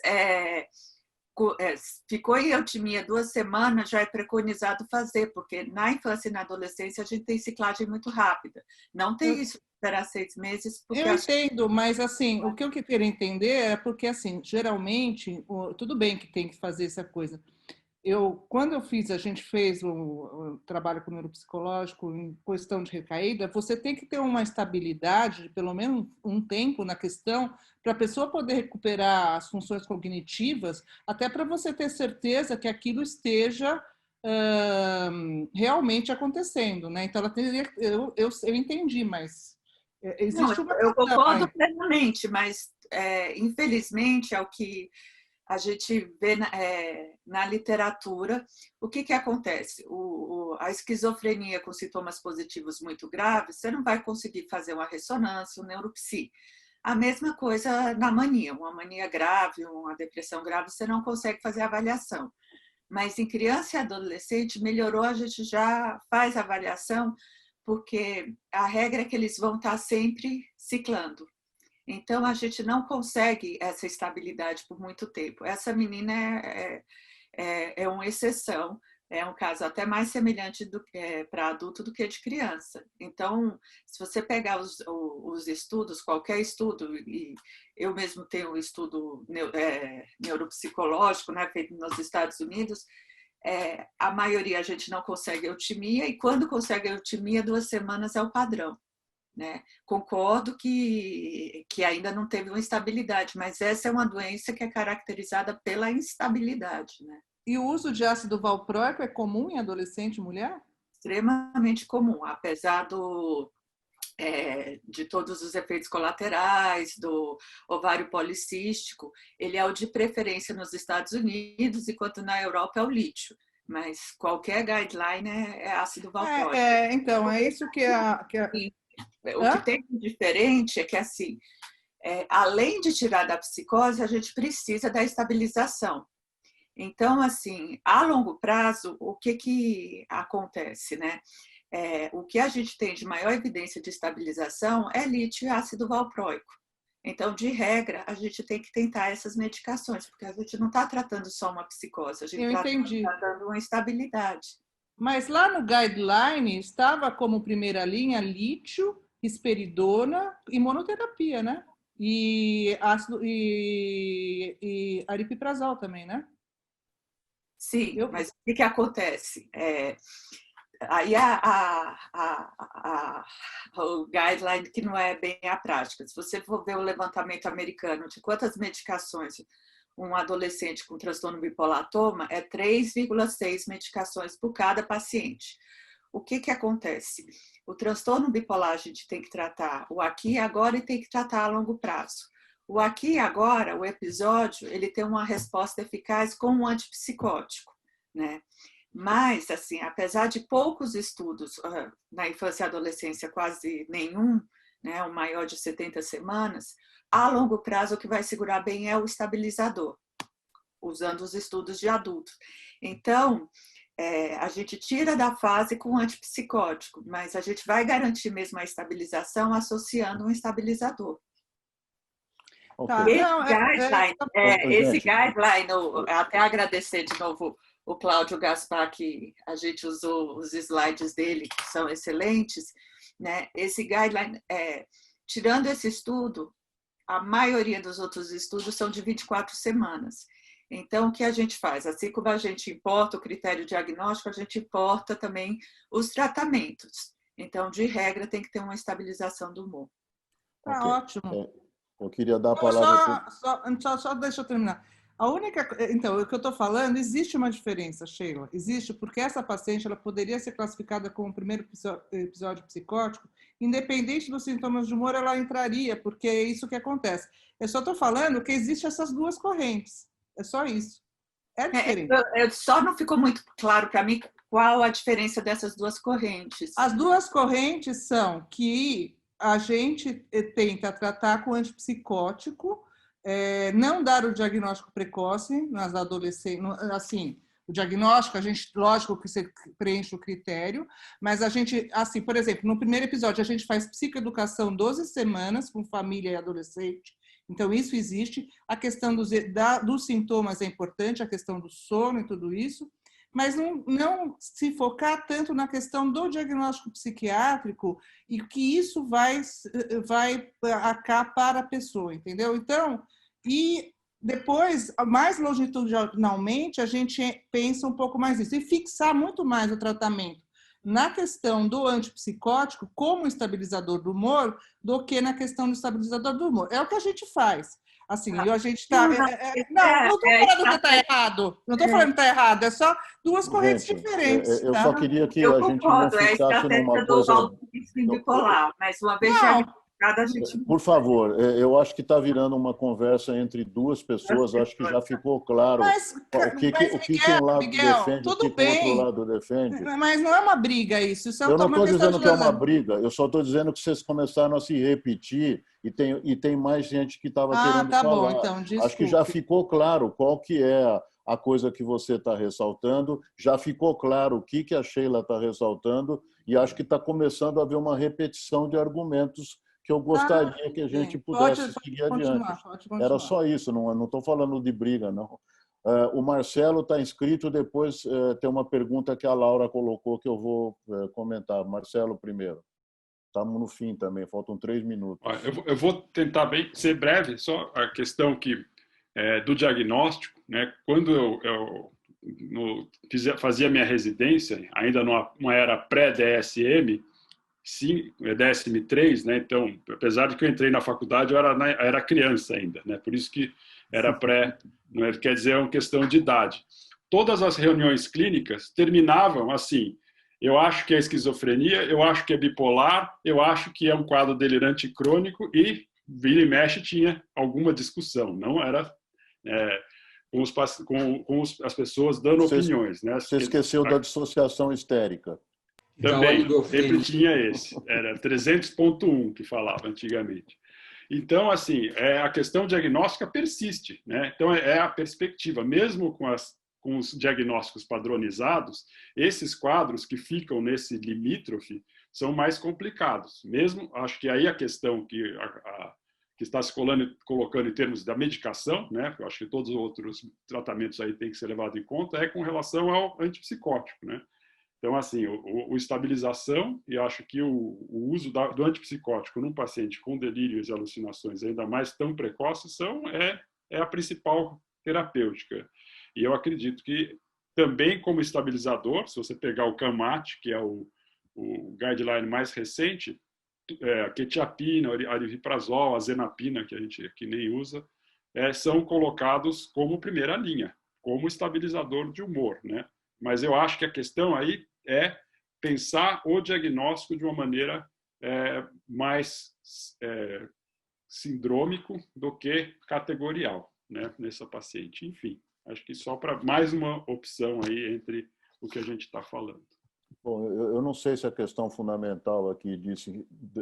ficou em eutimia 2 semanas, já é preconizado fazer, porque na infância e na adolescência a gente tem ciclagem muito rápida. Não tem isso de esperar 6 meses. Porque eu entendo, mas assim, o que eu queria entender é porque, assim, geralmente, tudo bem que tem que fazer essa coisa. Quando a gente fez o trabalho com o neuropsicológico em questão de recaída, você tem que ter uma estabilidade de pelo menos um tempo na questão para a pessoa poder recuperar as funções cognitivas, até para você ter certeza que aquilo esteja realmente acontecendo, né? Então, ela teria, eu entendi, mas existe uma eu concordo plenamente, mas infelizmente é o que a gente vê na literatura. O que acontece? A esquizofrenia com sintomas positivos muito graves, você não vai conseguir fazer uma ressonância, um neuropsi. A mesma coisa na mania, uma mania grave, uma depressão grave, você não consegue fazer avaliação. Mas em criança e adolescente melhorou, a gente já faz avaliação, porque a regra é que eles vão estar sempre ciclando. Então, a gente não consegue essa estabilidade por muito tempo. Essa menina é uma exceção, é um caso até mais semelhante para adulto do que de criança. Então, se você pegar os estudos, qualquer estudo, e eu mesmo tenho um estudo neuropsicológico, né, feito nos Estados Unidos, a maioria a gente não consegue eutimia, e quando consegue eutimia, 2 semanas é o padrão. Né? Concordo que ainda não teve uma estabilidade, mas essa é uma doença que é caracterizada pela instabilidade. Né? E o uso de ácido valproico é comum em adolescente e mulher? Extremamente comum, apesar de todos os efeitos colaterais, do ovário policístico, ele é o de preferência nos Estados Unidos, enquanto na Europa é o lítio. Mas qualquer guideline é ácido valproico. Então, é isso que O que tem de diferente é que, assim, além de tirar da psicose, a gente precisa da estabilização. Então, assim, a longo prazo, o que acontece, né? O que a gente tem de maior evidência de estabilização é lítio e ácido valproico. Então, de regra, a gente tem que tentar essas medicações, porque a gente não está tratando só uma psicose, a gente está tratando uma instabilidade. Mas lá no guideline estava como primeira linha lítio, risperidona e monoterapia, né? E ácido e aripiprazol também, né? Sim, mas o que acontece? Aí o guideline que não é bem a prática. Se você for ver o levantamento americano de quantas medicações um adolescente com transtorno bipolar toma, é 3,6 medicações por cada paciente. O que acontece? O transtorno bipolar a gente tem que tratar o aqui e agora e tem que tratar a longo prazo. O aqui e agora, o episódio, ele tem uma resposta eficaz com um antipsicótico, né? Mas, assim, apesar de poucos estudos na infância e adolescência, quase nenhum, né, o maior de 70 semanas, a longo prazo o que vai segurar bem é o estabilizador, usando os estudos de adultos. Então, a gente tira da fase com antipsicótico, mas a gente vai garantir mesmo a estabilização associando um estabilizador. Okay. Esse guideline, até agradecer de novo o Cláudio Gaspar, que a gente usou os slides dele, que são excelentes, né? Esse guideline, tirando esse estudo, a maioria dos outros estudos são de 24 semanas. Então, o que a gente faz? Assim como a gente importa o critério diagnóstico, a gente importa também os tratamentos. Então, de regra, tem que ter uma estabilização do humor. Tá ótimo. Eu queria dar a palavra... Só deixa eu terminar. Então, o que eu estou falando, existe uma diferença, Sheila. Existe, porque essa paciente ela poderia ser classificada como o primeiro episódio psicótico, independente dos sintomas de humor, ela entraria, porque é isso que acontece. Eu só estou falando que existem essas duas correntes. É só isso. É diferente. Só não ficou muito claro para mim qual a diferença dessas duas correntes. As duas correntes são que a gente tenta tratar com antipsicótico, não dar o diagnóstico precoce nas adolescentes, assim, o diagnóstico, a gente, lógico que você preenche o critério, mas a gente, assim, por exemplo, no primeiro episódio a gente faz psicoeducação 12 semanas com família e adolescente, então isso existe, a questão dos sintomas é importante, a questão do sono e tudo isso, mas não se focar tanto na questão do diagnóstico psiquiátrico e que isso vai acá para a pessoa, entendeu? Então, e depois, mais longitudinalmente, a gente pensa um pouco mais nisso e fixar muito mais o tratamento na questão do antipsicótico como estabilizador do humor do que na questão do estabilizador do humor. É o que a gente faz. Assim, a gente está... não estou falando que está errado. Não estou falando que está errado. É só duas correntes diferentes. Eu só queria que a gente não ficasse numa coisa... bipolar, mas uma vez a gente... Por favor, eu acho que está virando uma conversa entre duas pessoas. Acho que já ficou claro o que um lado defende, o que o outro lado defende. Mas não é uma briga isso. Eu não estou dizendo que é uma briga. Eu só estou dizendo que vocês começaram a se repetir e tem mais gente que estava querendo falar. Bom, então, desculpe. Acho que já ficou claro qual que é a coisa que você está ressaltando, já ficou claro o que a Sheila está ressaltando e acho que está começando a haver uma repetição de argumentos que eu gostaria que a gente pudesse seguir adiante. Era só isso, não estou falando de briga, não. O Marcelo está inscrito, depois tem uma pergunta que a Laura colocou que eu vou comentar. Marcelo primeiro. Estamos no fim também, faltam 3 minutos. Eu vou tentar ser breve, só a questão do diagnóstico, né? Quando eu fazia minha residência, ainda numa era pré-DSM, DSM-3, né? Então, apesar de que eu entrei na faculdade, eu era criança ainda, né? Por isso que era pré, não quer dizer, é uma questão de idade. Todas as reuniões clínicas terminavam assim: eu acho que é esquizofrenia, eu acho que é bipolar, eu acho que é um quadro delirante crônico, e vira e mexe tinha alguma discussão, não era com as pessoas dando opiniões, né? Você esqueceu da dissociação histérica. Também, sempre tinha esse. Era 300.1 que falava antigamente. Então, assim, a questão diagnóstica persiste, né? Então, é a perspectiva. Mesmo com os diagnósticos padronizados, esses quadros que ficam nesse limítrofe são mais complicados. Mesmo, acho que aí a questão que está se colocando em termos da medicação, né? Eu acho que todos os outros tratamentos aí têm que ser levados em conta, é com relação ao antipsicótico, né? Então, assim, o estabilização, e acho que o uso do antipsicótico num paciente com delírios e alucinações ainda mais tão precoces é a principal terapêutica. E eu acredito que também como estabilizador, se você pegar o CAMAT, que é o guideline mais recente, a quetiapina, a aripiprazol, a zenapina, que a gente aqui nem usa, são colocados como primeira linha, como estabilizador de humor, né? Mas eu acho que a questão aí é pensar o diagnóstico de uma maneira mais sindrômico do que categorial, né, nessa paciente. Enfim, acho que só para mais uma opção aí entre o que a gente está falando. Bom, eu não sei se a questão fundamental aqui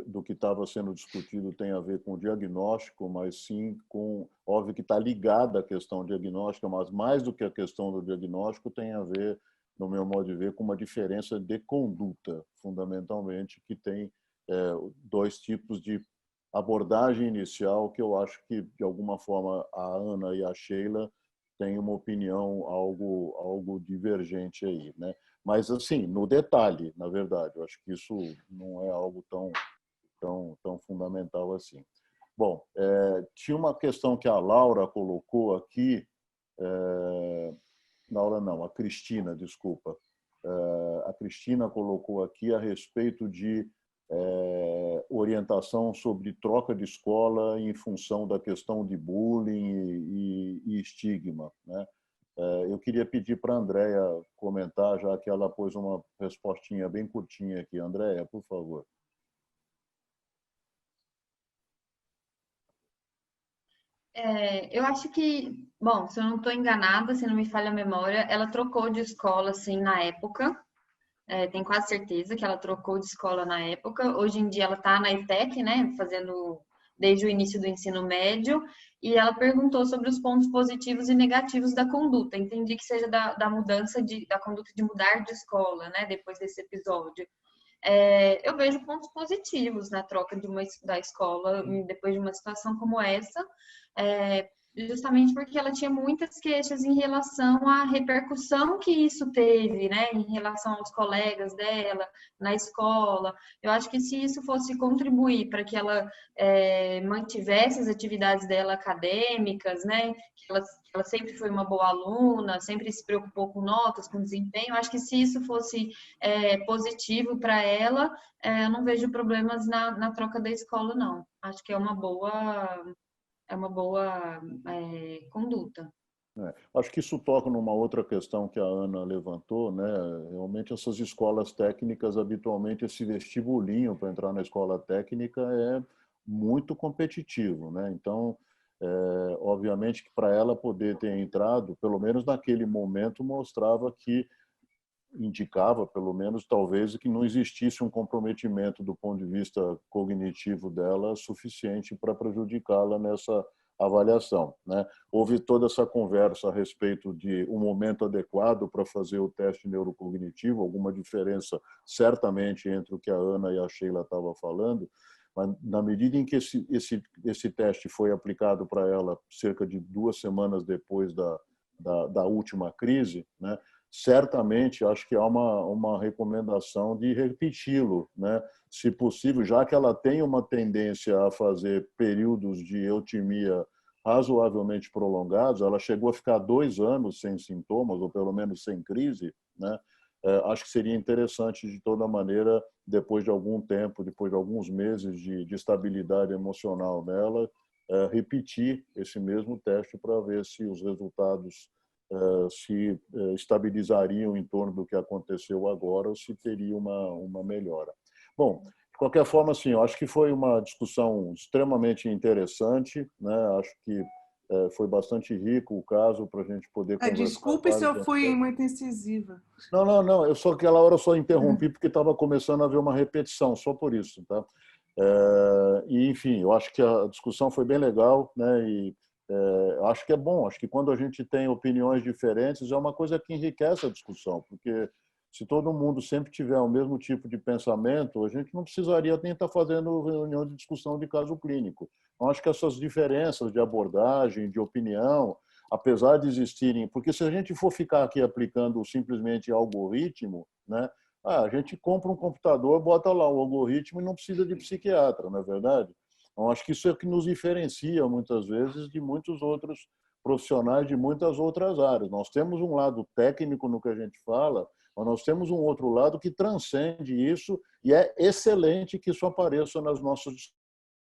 do que estava sendo discutido tem a ver com o diagnóstico, mas sim com, óbvio que está ligada à questão diagnóstica, mas mais do que a questão do diagnóstico tem a ver, no meu modo de ver, com uma diferença de conduta, fundamentalmente, que tem dois tipos de abordagem inicial que eu acho que, de alguma forma, a Ana e a Sheila têm uma opinião algo divergente aí, né? Mas, assim, no detalhe, na verdade, eu acho que isso não é algo tão fundamental assim. Bom, tinha uma questão que a Laura colocou aqui, Laura não, a Cristina, desculpa. A Cristina colocou aqui a respeito de orientação sobre troca de escola em função da questão de bullying e estigma, né? Eu queria pedir para a Andréia comentar, já que ela pôs uma respostinha bem curtinha aqui. Andréia, por favor. Eu acho que, bom, se eu não estou enganada, se não me falha a memória, ela trocou de escola, assim, na época. Tenho quase certeza que ela trocou de escola na época. Hoje em dia ela está na ETEC, né, fazendo desde o início do ensino médio, e ela perguntou sobre os pontos positivos e negativos da conduta. Entendi que seja da mudança da conduta de mudar de escola, né, depois desse episódio. Eu vejo pontos positivos na troca da escola depois de uma situação como essa, justamente porque ela tinha muitas queixas em relação à repercussão que isso teve, né, em relação aos colegas dela na escola. Eu acho que se isso fosse contribuir para que ela mantivesse as atividades dela acadêmicas, né, que ela sempre foi uma boa aluna, sempre se preocupou com notas, com desempenho, eu acho que se isso fosse positivo para ela, eu não vejo problemas na troca da escola, não. Acho que é uma boa conduta. Acho que isso toca numa outra questão que a Ana levantou, né? Realmente essas escolas técnicas, habitualmente esse vestibulinho para entrar na escola técnica é muito competitivo, né? Então, obviamente que para ela poder ter entrado, pelo menos naquele momento, mostrava que indicava, pelo menos, talvez, que não existisse um comprometimento do ponto de vista cognitivo dela suficiente para prejudicá-la nessa avaliação, né? Houve toda essa conversa a respeito de um momento adequado para fazer o teste neurocognitivo, alguma diferença certamente entre o que a Ana e a Sheila estavam falando, mas na medida em que esse teste foi aplicado para ela cerca de 2 semanas depois da última crise, né? Certamente acho que há uma recomendação de repeti-lo, né? Se possível, já que ela tem uma tendência a fazer períodos de eutimia razoavelmente prolongados, ela chegou a ficar 2 anos sem sintomas, ou pelo menos sem crise, né? Acho que seria interessante, de toda maneira, depois de algum tempo, depois de alguns meses de estabilidade emocional nela, repetir esse mesmo teste para ver se os resultados se estabilizariam em torno do que aconteceu agora ou se teria uma melhora. Bom, de qualquer forma, assim, eu acho que foi uma discussão extremamente interessante, né? Acho que foi bastante rico o caso para a gente poder conversar. Desculpe se eu fui muito incisiva. Não, eu só aquela hora eu só interrompi porque estava começando a haver uma repetição, só por isso, tá? E, enfim, eu acho que a discussão foi bem legal, né? E acho que é bom, acho que quando a gente tem opiniões diferentes é uma coisa que enriquece a discussão, porque se todo mundo sempre tiver o mesmo tipo de pensamento, a gente não precisaria nem estar fazendo reunião de discussão de caso clínico. Então, acho que essas diferenças de abordagem, de opinião, apesar de existirem, porque se a gente for ficar aqui aplicando simplesmente algoritmo, né, a gente compra um computador, bota lá o algoritmo e não precisa de psiquiatra, não é verdade? Então, acho que isso é o que nos diferencia, muitas vezes, de muitos outros profissionais de muitas outras áreas. Nós temos um lado técnico no que a gente fala, mas nós temos um outro lado que transcende isso e é excelente que isso apareça nas nossas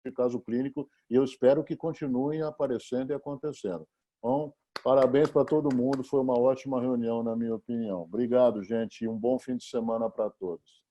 de caso clínico e eu espero que continuem aparecendo e acontecendo. Então, parabéns para todo mundo, foi uma ótima reunião, na minha opinião. Obrigado, gente, e um bom fim de semana para todos.